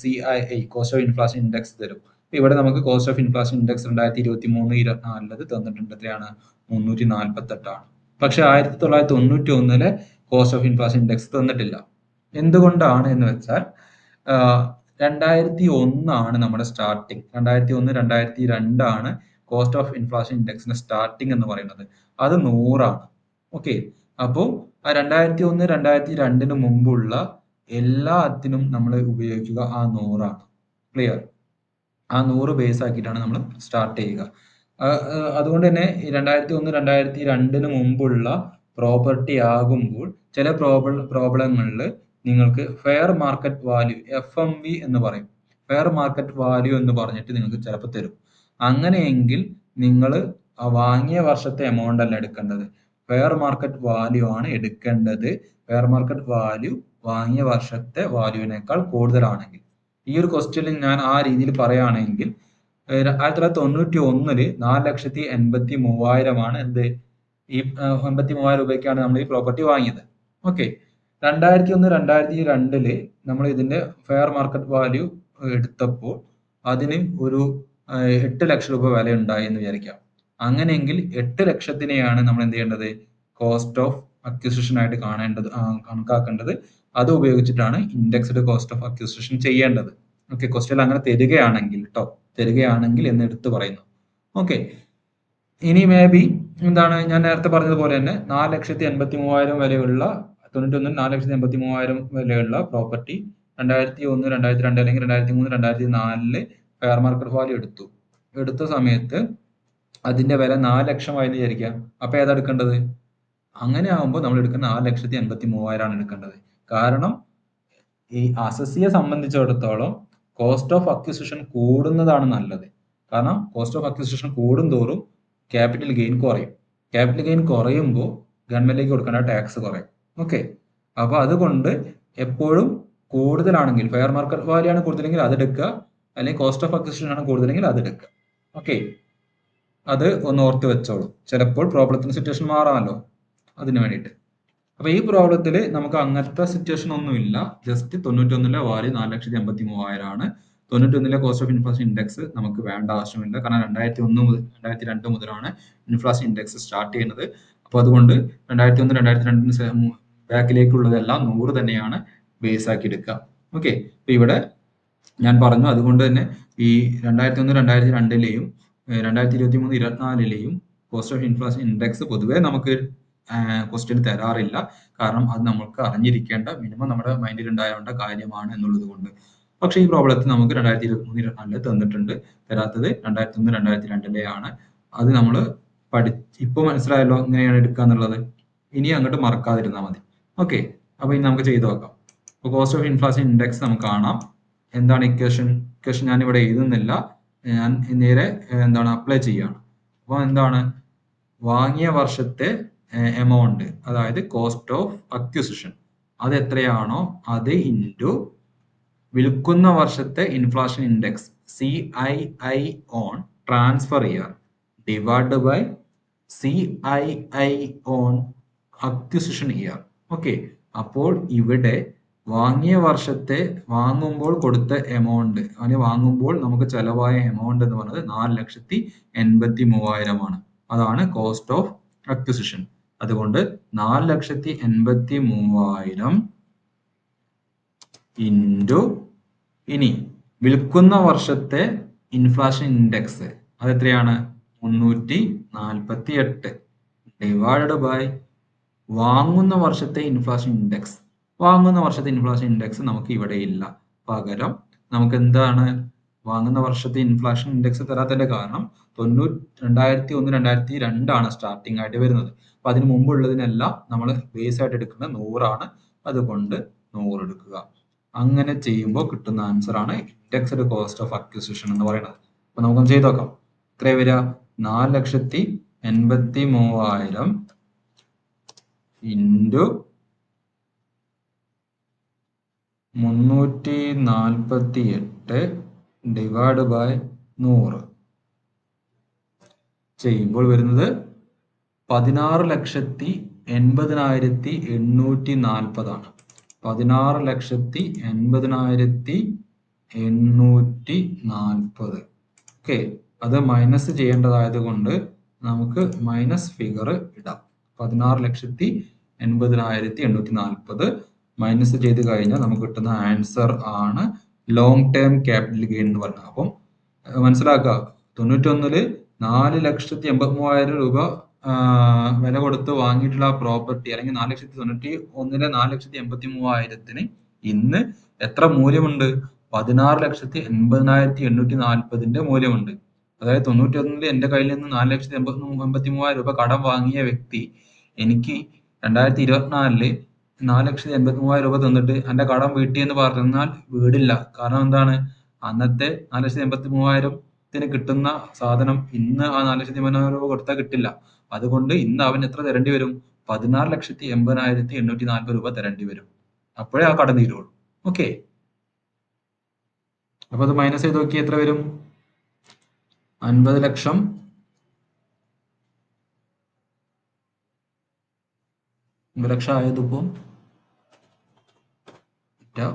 CII cost of inflation index തരും. ഇവിടെ നമുക്ക് കോസ്റ്റ് ഓഫ് ഇൻഫ്ലേഷൻ ഇൻഡെക്സ് 2023-24 തന്നിട്ടുണ്ട്. എത്രയാണ്? 348 ആണ്. പക്ഷെ 1991-ലെ കോസ്റ്റ് ഓഫ് ഇൻഫ്ലേഷൻ ഇൻഡെക്സ് തന്നിട്ടില്ല. എന്തുകൊണ്ടാണ് എന്ന് വെച്ചാൽ 2001 ആണ് നമ്മുടെ സ്റ്റാർട്ടിങ്. 2001, 2002 ആണ് കോസ്റ്റ് ഓഫ് ഇൻഫ്ലേഷൻ ഇൻഡെക്സിന്റെ സ്റ്റാർട്ടിങ് എന്ന് പറയുന്നത്. അത് 100 ആണ്. ഓക്കെ, അപ്പോൾ ആ 2001, 2002 മുമ്പുള്ള എല്ലാത്തിനും നമ്മൾ ഉപയോഗിക്കുക ആ 100 ആണ്. ക്ലിയർ? ആ 100 ബേസ് ആക്കിയിട്ടാണ് നമ്മൾ സ്റ്റാർട്ട് ചെയ്യുക. അതുകൊണ്ട് തന്നെ 2001, 2002 മുമ്പുള്ള പ്രോപ്പർട്ടി ആകുമ്പോൾ ചില പ്രോബ്ലങ്ങളിൽ നിങ്ങൾക്ക് ഫെയർ മാർക്കറ്റ് വാല്യൂ, FMV എന്ന് പറയും, ഫെയർ മാർക്കറ്റ് വാല്യൂ എന്ന് പറഞ്ഞിട്ട് നിങ്ങൾക്ക് ചിലപ്പോൾ തരും. അങ്ങനെയെങ്കിൽ നിങ്ങൾ വാങ്ങിയ വർഷത്തെ എമൗണ്ട് അല്ല എടുക്കേണ്ടത്, ഫെയർ മാർക്കറ്റ് വാല്യൂ ആണ് എടുക്കേണ്ടത്. ഫെയർ മാർക്കറ്റ് വാല്യൂ വാങ്ങിയ വർഷത്തെ വാല്യൂവിനേക്കാൾ കൂടുതലാണെങ്കിൽ. ഈ ഒരു ക്വസ്റ്റ്യനിൽ ഞാൻ ആ രീതിയിൽ പറയുകയാണെങ്കിൽ 1991-ല് 4,83,000 എന്ത്, ഈ 83,000 രൂപയ്ക്കാണ് നമ്മൾ ഈ പ്രോപ്പർട്ടി വാങ്ങിയത്. ഓക്കെ, 2001, 2002-ല് നമ്മൾ ഇതിന്റെ ഫെയർ മാർക്കറ്റ് വാല്യൂ എടുത്തപ്പോൾ അതിന് ഒരു 8 ലക്ഷം രൂപ വില ഉണ്ടായി എന്ന് വിചാരിക്കാം. അങ്ങനെയെങ്കിൽ 8 ലക്ഷത്തിനെയാണ് നമ്മൾ എന്ത് ചെയ്യേണ്ടത്, കോസ്റ്റ് ഓഫ് അക്വിസിഷൻ ആയിട്ട് കണക്കാക്കേണ്ടത്. അത് ഉപയോഗിച്ചിട്ടാണ് ഇൻഡെക്സ്ഡ് കോസ്റ്റ് ഓഫ് അക്വിസിഷൻ ചെയ്യേണ്ടത്. ഓക്കെ, ക്വസ്റ്റ്യൻ അങ്ങനെ തരികയാണെങ്കിൽ തരികയാണെങ്കിൽ എന്ന് എടുത്തു പറയുന്നു. ഓക്കെ, ഇനി മേ ബി എന്താണ്, ഞാൻ നേരത്തെ പറഞ്ഞതുപോലെ തന്നെ 4,83,000 വിലയുള്ള 91-ൽ 4,83,000 വിലയുള്ള പ്രോപ്പർട്ടി 2001, 2002 അല്ലെങ്കിൽ 2003, 2004-ല് ഫെയർ മാർക്കറ്റ് വാല്യൂ എടുത്ത സമയത്ത് അതിന്റെ വില 4 ലക്ഷമായി വിചാരിക്കുക. അപ്പൊ ഏതാ എടുക്കേണ്ടത്? അങ്ങനെ ആകുമ്പോൾ നമ്മൾ എടുക്കുന്ന 4,83,000 ആണ് എടുക്കേണ്ടത്. കാരണം ഈ അസസിയെ സംബന്ധിച്ചിടത്തോളം കോസ്റ്റ് ഓഫ് അക്വിസിഷൻ കൂടുന്നതാണ് നല്ലത്. കാരണം കോസ്റ്റ് ഓഫ് അക്വിസിഷൻ കൂടും തോറും ക്യാപിറ്റൽ ഗെയിൻ കുറയും. ക്യാപിറ്റൽ ഗെയിൻ കുറയുമ്പോൾ ഗവൺമെന്റിലേക്ക് കൊടുക്കേണ്ട ടാക്സ് കുറയും. ഓക്കെ, അപ്പോൾ അതുകൊണ്ട് എപ്പോഴും കൂടുതലാണെങ്കിൽ ഫെയർ മാർക്കറ്റ് വാല്യൂ ആണ് കൂടുതലെങ്കിൽ അത് എടുക്കുക, അല്ലെങ്കിൽ കോസ്റ്റ് ഓഫ് അക്വിസിഷൻ ആണ് കൂടുതലെങ്കിൽ അത് എടുക്കുക. ഓക്കെ, അത് ഒന്ന് ഓർത്ത് വെച്ചോളൂ. ചിലപ്പോൾ പ്രോബ്ലത്തിന് സിറ്റുവേഷൻ മാറാമല്ലോ, അതിന് വേണ്ടിയിട്ട്. അപ്പൊ ഈ പ്രോബ്ലത്തിൽ നമുക്ക് അങ്ങനത്തെ സിറ്റുവേഷൻ ഒന്നുമില്ല. ജസ്റ്റ് 91 വാല്യൂ 4,83,000 ആണ്. 91 കോസ്റ്റ് ഓഫ് ഇൻഫ്ലേഷൻ ഇൻഡെക്സ് നമുക്ക് വേണ്ട ആവശ്യമില്ല, കാരണം 2001 മുതൽ 2002 മുതലാണ് ഇൻഫ്ലേഷൻ ഇൻഡെക്സ് സ്റ്റാർട്ട് ചെയ്യുന്നത്. അപ്പൊ അതുകൊണ്ട് 2001 2002 ബാക്കിലേക്കുള്ളതെല്ലാം 100 തന്നെയാണ് ബേസ് ആക്കി എടുക്കുക. ഓക്കെ, ഇപ്പൊ ഇവിടെ ഞാൻ പറഞ്ഞു, അതുകൊണ്ട് തന്നെ ഈ 2001 2002ലെയും 2023 24ലെയും കോസ്റ്റ് ഓഫ് ഇൻഫ്ലേഷൻ ഇൻഡെക്സ് പൊതുവേ നമുക്ക് ക്വസ്റ്റ്യൻ തരാറില്ല, കാരണം അത് നമുക്ക് അറിഞ്ഞിരിക്കേണ്ട മിനിമം നമ്മുടെ മൈൻഡിൽ ഉണ്ടാവേണ്ട കാര്യമാണ് എന്നുള്ളത് കൊണ്ട്. പക്ഷേ ഈ പ്രോബ്ലത്തിൽ നമുക്ക് 2023 24 തന്നിട്ടുണ്ട്, തരാത്തത് 2001 2002 ആണ്. അത് നമ്മൾ ഇപ്പോൾ മനസ്സിലായല്ലോ എങ്ങനെയാണ് എടുക്കുക എന്നുള്ളത്. ഇനി അങ്ങോട്ട് മറക്കാതിരുന്നാൽ മതി. ഓക്കെ, അപ്പൊ ഇനി നമുക്ക് ചെയ്തു നോക്കാം. അപ്പോൾ കോസ്റ്റ് ഓഫ് ഇൻഫ്ലേഷൻ ഇൻഡെക്സ് നമുക്ക് കാണാം. എന്താണ് ഇക്വേഷൻ ഞാൻ ഇവിടെ എഴുതുന്നില്ല, ഞാൻ നേരെ എന്താണ് അപ്ലൈ ചെയ്യാണ്. അപ്പോൾ എന്താണ് വാങ്ങിയ വർഷത്തെ എമൗണ്ട്, അതായത് കോസ്റ്റ് ഓഫ് അക്വിസിഷൻ, അത് എത്രയാണോ അത് ഇൻറ്റു വിൽക്കുന്ന വർഷത്തെ inflation index CII on transfer year divide by CII on acquisition year. Okay, അപ്പോൾ ഇവിടെ വാങ്ങിയ വർഷത്തെ വാങ്ങുമ്പോൾ കൊടുത്ത എമൗണ്ട്, അങ്ങനെ വാങ്ങുമ്പോൾ നമുക്ക് ചെലവായ എമൗണ്ട് എന്ന് പറയുന്നത് 4,83,000 ആണ്. അതാണ് കോസ്റ്റ് ഓഫ് അക്വിസിഷൻ. അതുകൊണ്ട് 4,83,000 ഇൻറ്റു ഇനി വിൽക്കുന്ന വർഷത്തെ ഇൻഫ്ലേഷൻ ഇൻഡെക്സ് അത് എത്രയാണ് 348 ഡിവൈഡ് ബൈ വാങ്ങുന്ന വർഷത്തെ ഇൻഫ്ലേഷൻ ഇൻഡെക്സ്. വാങ്ങുന്ന വർഷത്തെ ഇൻഫ്ലേഷൻ ഇൻഡെക്സ് നമുക്ക് ഇവിടെ ഇല്ല, പകരം നമുക്ക് എന്താണ് വാങ്ങുന്ന വർഷത്തെ ഇൻഫ്ലേഷൻ ഇൻഡെക്സ് തരാത്തതിന്റെ കാരണം 2001 2002 ആണ് സ്റ്റാർട്ടിംഗ് ആയിട്ട് വരുന്നത്. അപ്പൊ അതിന് മുമ്പുള്ളതിനെല്ലാം നമ്മൾ ബേസ് ആയിട്ട് എടുക്കുന്നത് 100 ആണ്, അതുകൊണ്ട് 100 എടുക്കുക. അങ്ങനെ ചെയ്യുമ്പോൾ കിട്ടുന്ന ആൻസർ ആണ് ഇൻഡെക്സ്ഡ് കോസ്റ്റ് ഓഫ് അക്വിസിഷൻ എന്ന് പറയുന്നത്. അപ്പൊ നമുക്കൊന്ന് ചെയ്ത് നോക്കാം. എത്ര വരിക? 4,83,000 ഇൻറ്റു 348 ഡിവൈഡ് ബൈ 100 ചെയ്യുമ്പോൾ വരുന്നത് 16,80,840 ആണ്. 16,80,840. ഓക്കെ, അത് മൈനസ് ചെയ്യേണ്ടതായത് കൊണ്ട് നമുക്ക് മൈനസ് ഫിഗർ ഇടാം. 16,80,840 മൈനസ് ചെയ്ത് കഴിഞ്ഞാൽ നമുക്ക് കിട്ടുന്ന ആൻസർ ആണ് ലോങ് ടേം ക്യാപിറ്റൽ ഗെയിൻ എന്ന് പറയുന്നത്. അപ്പം മനസ്സിലാക്കുക, 91 4,83,000 രൂപ വില കൊടുത്ത് വാങ്ങിയിട്ടുള്ള പ്രോപ്പർട്ടി, അല്ലെങ്കിൽ 4,91 4,83,000 ഇന്ന് എത്ര മൂല്യമുണ്ട്? 16,80,840 മൂല്യമുണ്ട്. അതായത് 91 എന്റെ കയ്യിൽ നിന്ന് 4,83,000 രൂപ കടം വാങ്ങിയ വ്യക്തി എനിക്ക് 2024 4,80,000 രൂപ തന്നിട്ട് എന്റെ കടം വീട്ടി എന്ന് പറഞ്ഞാൽ വീടില്ല. കാരണം എന്താണ്? അന്നത്തെ 4,80,000 കിട്ടുന്ന സാധനം ഇന്ന് ആ 4,80,000 രൂപ കൊടുത്താൽ കിട്ടില്ല. അതുകൊണ്ട് ഇന്ന് അവൻ എത്ര തരേണ്ടി വരും? 16,80,840 രൂപ തരേണ്ടി വരും. അപ്പോഴേ ആ കടം തീരുള്ളൂ. ഓക്കെ, അപ്പൊ അത് മൈനസ് ചെയ്ത് നോക്കി എത്ര വരും? 50 ലക്ഷം ആയതിപ്പോ 10,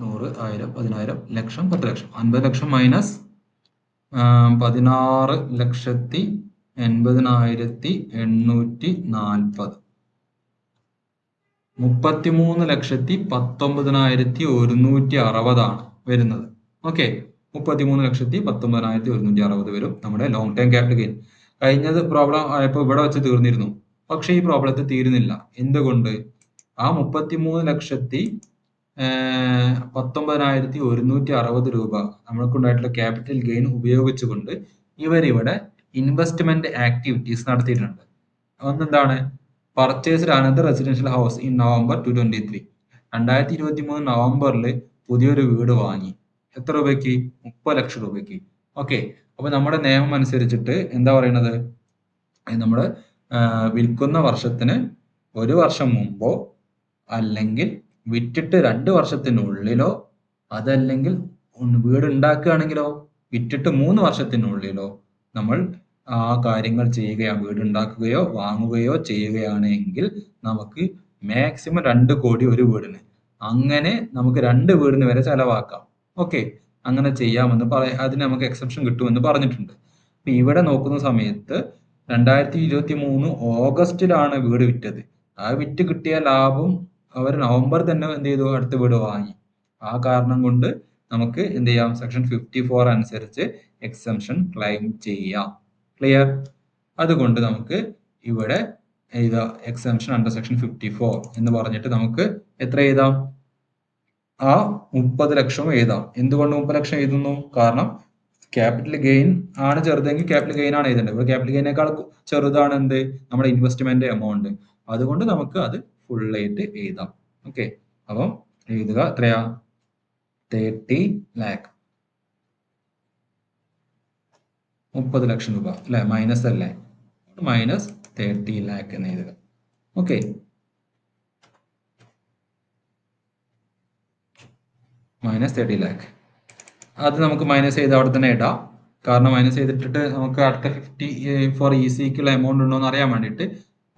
100, 1000, 10,000, ലക്ഷം, 10 ലക്ഷം. 50 ലക്ഷം മൈനസ് 16,80,840 33,19,160 ആണ് വരുന്നത്. ഓക്കെ, 33,19,160 വരും നമ്മുടെ ലോങ് ടൈം ക്യാപിറ്റൽ ഗെയിൻ. കഴിഞ്ഞത് പ്രോബ്ലം ആയപ്പോൾ ഇവിടെ വെച്ച് തീർന്നിരുന്നു. പക്ഷെ ഈ പ്രോബ്ലത്തിൽ തീരുന്നില്ല. എന്തുകൊണ്ട്? ആ 33,19,160 രൂപ നമ്മൾക്കുണ്ടായിട്ടുള്ള ക്യാപിറ്റൽ ഗെയിൻ ഉപയോഗിച്ചുകൊണ്ട് ഇവരിവിടെ ഇൻവെസ്റ്റ്മെന്റ് ആക്ടിവിറ്റീസ് നടത്തിയിട്ടുണ്ട്. ഒന്നെന്താണ്? Purchased another residential house in November 2023. 2023 നവംബറിൽ പുതിയൊരു വീട് വാങ്ങി. എത്ര രൂപയ്ക്ക്? 30 ലക്ഷം രൂപയ്ക്ക്. ഓക്കെ, അപ്പോൾ നമ്മുടെ നിയമം അനുസരിച്ചിട്ട് എന്താ പറയുന്നത്, നമ്മൾ വിൽക്കുന്ന വർഷത്തിന് 1 വർഷം മുമ്പോ അല്ലെങ്കിൽ വിറ്റിട്ട് 2 വർഷത്തിനുള്ളിലോ അതല്ലെങ്കിൽ വീട് ഉണ്ടാക്കുകയാണെങ്കിലോ വിറ്റിട്ട് 3 വർഷത്തിനുള്ളിലോ നമ്മൾ ആ കാര്യങ്ങൾ ചെയ്യുകയാണ്, വീട് ഉണ്ടാക്കുകയോ വാങ്ങുകയോ ചെയ്യുകയാണെങ്കിൽ നമുക്ക് മാക്സിമം 2 കോടി ഒരു വീടിന്, അങ്ങനെ നമുക്ക് 2 വീടിന് വരെ ചെലവാക്കാം. ഓക്കെ, അങ്ങനെ ചെയ്യാമെന്ന് അതിന് നമുക്ക് എക്സെപ്ഷൻ കിട്ടുമെന്ന് പറഞ്ഞിട്ടുണ്ട്. അപ്പൊ ഇവിടെ നോക്കുന്ന സമയത്ത് 2023 ഓഗസ്റ്റിലാണ് വീട് വിറ്റത്. ആ വിറ്റ് കിട്ടിയ ലാഭം അവർ നവംബർ തന്നെ എന്ത് ചെയ്തു, അടുത്ത വീട് വാങ്ങി. ആ കാരണം കൊണ്ട് നമുക്ക് എന്ത് ചെയ്യാം, സെക്ഷൻ 54 അനുസരിച്ച് എക്സംഷൻ ക്ലെയിം ചെയ്യാം. ക്ലിയർ? അതുകൊണ്ട് നമുക്ക് ഇവിടെ എഴുതാം എക്സംഷൻ അണ്ടർ സെക്ഷൻ 54 എന്ന് പറഞ്ഞിട്ട് നമുക്ക് എത്ര എഴുതാം, ആ 30 ലക്ഷം എഴുതാം. എന്തുകൊണ്ട് 30 ലക്ഷം എഴുതുന്നു? കാരണം ക്യാപിറ്റൽ ഗെയിൻ ആണ് ചെറുതെങ്കിൽ ക്യാപിറ്റൽ ഗെയിൻ ആണ് എഴുതേണ്ടത്. ഇവിടെ ക്യാപിറ്റൽ ഗെയിനേക്കാൾ ചെറുതാണ് എന്ത്, നമ്മുടെ ഇൻവെസ്റ്റ്മെന്റ് എമൗണ്ട്. അതുകൊണ്ട് നമുക്ക് അത് ഫുൾ ആയിട്ട് എഴുതാം. ഓക്കെ, അപ്പം എഴുതുക എത്രയാ, 30 lakh, 30 ലക്ഷം രൂപ അല്ലെ, മൈനസ് അല്ലേ, മൈനസ് 30 lakh എന്ന് എഴുതുക. Okay, minus 30 lakh. അത് നമുക്ക് മൈനസ് ചെയ്ത് അവിടെ തന്നെ ഇടാം. കാരണം മൈനസ് ചെയ്തിട്ടിട്ട് നമുക്ക് അടുത്ത 54 ECക്കുള്ള എമൗണ്ട് ഉണ്ടോ എന്ന് അറിയാൻ വേണ്ടിയിട്ട്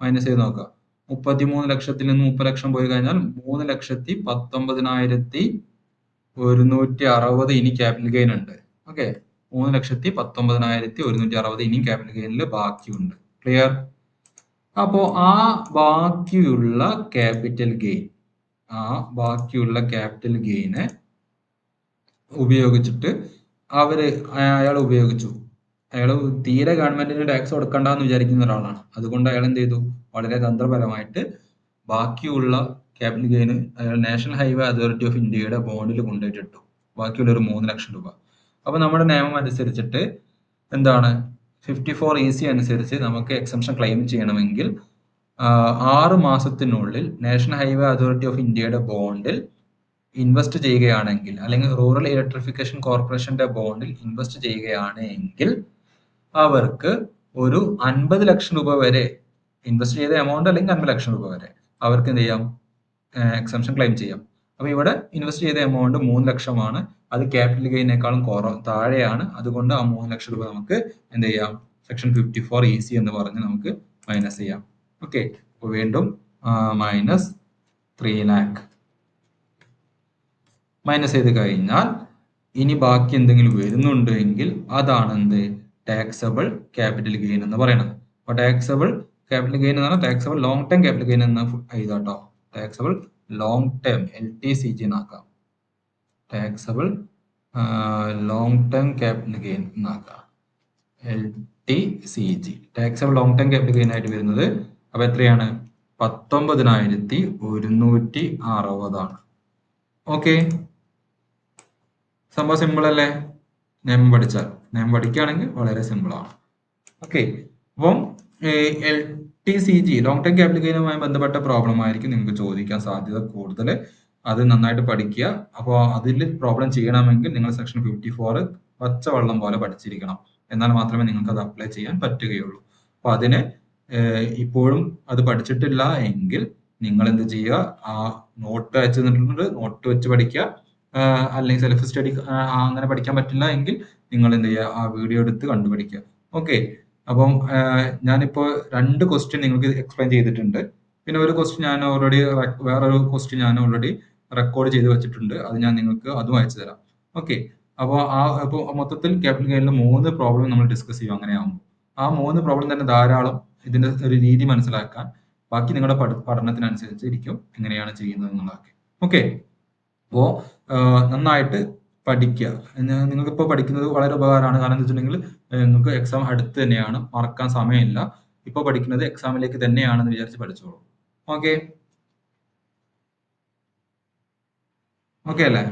മൈനസ് ചെയ്ത് നോക്കാം. 33 ലക്ഷത്തിൽ നിന്ന് 30 ലക്ഷം പോയി കഴിഞ്ഞാൽ 3,19,160 ഇനി ക്യാപിറ്റൽ ഗെയിൻ ഉണ്ട്. ഓക്കെ, 3,19,160 ഇനി ക്യാപിറ്റൽ ഗെയിനിൽ ബാക്കിയുണ്ട്. ക്ലിയർ? അപ്പോ ആ ബാക്കിയുള്ള ക്യാപിറ്റൽ ഗെയിന് ഉപയോഗിച്ചിട്ട് അയാൾ ഉപയോഗിച്ചു. അയാൾ തീരെ ഗവൺമെന്റിന് ടാക്സ് കൊടുക്കണ്ടെന്ന് വിചാരിക്കുന്ന ഒരാളാണ്. അതുകൊണ്ട് അയാൾ എന്ത് ചെയ്തു, വളരെ തന്ത്രപരമായിട്ട് ബാക്കിയുള്ള ക്യാപിറ്റൽ ഗെയിന് അയാൾ നാഷണൽ ഹൈവേ അതോറിറ്റി ഓഫ് ഇന്ത്യയുടെ ബോണ്ടിൽ കൊണ്ടുപോയിട്ടിട്ടു. ബാക്കിയുള്ള ഒരു 3 ലക്ഷം രൂപ. അപ്പൊ നമ്മുടെ നിയമം അനുസരിച്ചിട്ട് എന്താണ്, 54 EC അനുസരിച്ച് നമുക്ക് എക്സംഷൻ ക്ലെയിം ചെയ്യണമെങ്കിൽ 6 മാസത്തിനുള്ളിൽ നാഷണൽ ഹൈവേ അതോറിറ്റി ഓഫ് ഇന്ത്യയുടെ ബോണ്ടിൽ ഇൻവെസ്റ്റ് ചെയ്യുകയാണെങ്കിൽ, അല്ലെങ്കിൽ റൂറൽ ഇലക്ട്രിഫിക്കേഷൻ കോർപ്പറേഷന്റെ ബോണ്ടിൽ ഇൻവെസ്റ്റ് ചെയ്യുകയാണെങ്കിൽ അവർക്ക് ഒരു 50 ലക്ഷം രൂപ വരെ ഇൻവെസ്റ്റ് ചെയ്ത എമൗണ്ട്, അല്ലെങ്കിൽ 50 ലക്ഷം രൂപ വരെ അവർക്ക് എന്ത് ചെയ്യാം, എക്സംഷൻ ക്ലെയിം ചെയ്യാം. അപ്പൊ ഇവിടെ ഇൻവെസ്റ്റ് ചെയ്ത എമൗണ്ട് 3 ലക്ഷമാണ്. അത് ക്യാപിറ്റൽ ഗെയിനേക്കാളും താഴെയാണ്. അതുകൊണ്ട് ആ 3 ലക്ഷം രൂപ നമുക്ക് എന്ത് ചെയ്യാം, സെക്ഷൻ 54 EC എന്ന് പറഞ്ഞ് നമുക്ക് മൈനസ് ചെയ്യാം. ഓക്കെ, അപ്പൊ വീണ്ടും മൈനസ് 3 lakh മൈനസ് ചെയ്ത് കഴിഞ്ഞാൽ ഇനി ബാക്കി എന്തെങ്കിലും വരുന്നുണ്ടെങ്കിൽ അതാണ് എന്ത്, ടാക്സബിൾ ക്യാപിറ്റൽ ഗെയിൻ എന്ന് പറയുന്നത്. അപ്പൊ ടാക്സബിൾ ക്യാപിറ്റൽ ഗെയിൻ എന്ന് പറഞ്ഞാൽ taxable long term capital gain എന്ന് എഴുതാട്ടോ. ടാക്സബിൾ ലോങ് ടേം LTCG എന്നാക്കാം. Taxable long term capital gain എന്നാക്കാം, LTCG. Taxable long term capital gain ആയിട്ട് വരുന്നത് അപ്പൊ എത്രയാണ്, 19,160 ആണ്. ഓക്കെ, സംഭവം സിമ്പിൾ അല്ലേ? നിയമം പഠിക്കുകയാണെങ്കിൽ വളരെ സിമ്പിൾ ആണ്. ഓക്കെ, അപ്പം LTCG ലോങ് ടേം ക്യാപിറ്റൽ ഗെയിനുമായി ബന്ധപ്പെട്ട പ്രോബ്ലം ആയിരിക്കും നിങ്ങൾക്ക് ചോദിക്കാൻ സാധ്യത കൂടുതൽ. അത് നന്നായിട്ട് പഠിക്കുക. അപ്പോൾ അതിൽ പ്രോബ്ലം ചെയ്യണമെങ്കിൽ നിങ്ങൾ സെക്ഷൻ 54 പച്ചവെള്ളം പോലെ പഠിച്ചിരിക്കണം. എന്നാൽ മാത്രമേ നിങ്ങൾക്ക് അത് അപ്ലൈ ചെയ്യാൻ പറ്റുകയുള്ളൂ. അപ്പൊ അതിന് ഇപ്പോഴും അത് പഠിച്ചിട്ടില്ല എങ്കിൽ നിങ്ങൾ എന്ത് ചെയ്യുക, ആ നോട്ട് അയച്ചു തന്നിട്ടുണ്ട്, നോട്ട് വെച്ച് പഠിക്കുക. അല്ലെങ്കിൽ സെൽഫ് സ്റ്റഡി അങ്ങനെ പഠിക്കാൻ പറ്റില്ല എങ്കിൽ നിങ്ങൾ എന്ത് ചെയ്യുക, ആ വീഡിയോ എടുത്ത് കണ്ടുപഠിക്കുക. ഓക്കെ, അപ്പം ഞാനിപ്പോ 2 ക്വസ്റ്റ്യൻ നിങ്ങൾക്ക് എക്സ്പ്ലെയിൻ ചെയ്തിട്ടുണ്ട്. പിന്നെ ഒരു ക്വസ്റ്റ്യൻ ഞാൻ ഓൾറെഡി, വേറൊരു ക്വസ്റ്റ്യൻ ഞാൻ ഓൾറെഡി റെക്കോർഡ് ചെയ്ത് വെച്ചിട്ടുണ്ട്. അത് ഞാൻ നിങ്ങൾക്ക് അതും അയച്ചു തരാം. ഓക്കെ, അപ്പോൾ മൊത്തത്തിൽ ക്യാപിറ്റൽ ഗെയിനിൽ 3 പ്രോബ്ലം നമ്മൾ ഡിസ്കസ് ചെയ്യും. അങ്ങനെയാകുമ്പോൾ ആ 3 പ്രോബ്ലം തന്നെ ധാരാളം ഇതിന്റെ ഒരു രീതി മനസ്സിലാക്കാൻ. ബാക്കി നിങ്ങളുടെ പഠനത്തിനനുസരിച്ച് ഇരിക്കും എങ്ങനെയാണ് ചെയ്യുന്നത് എന്നുള്ളതൊക്കെ. ഓക്കെ, അപ്പോ നന്നായിട്ട് പഠിക്കുക. നിങ്ങൾക്ക് ഇപ്പോൾ പഠിക്കുന്നത് വളരെ ഉപകാരമാണ്. കാരണം എന്താ വെച്ചിട്ടുണ്ടെങ്കിൽ നിങ്ങൾക്ക് എക്സാം അടുത്ത് തന്നെയാണ്, മറക്കാൻ സമയമില്ല. ഇപ്പൊ പഠിക്കുന്നത് എക്സാമിലേക്ക് തന്നെയാണെന്ന് വിചാരിച്ച് പഠിച്ചോളൂ. ഓക്കെ, ഓക്കെ അല്ലേ?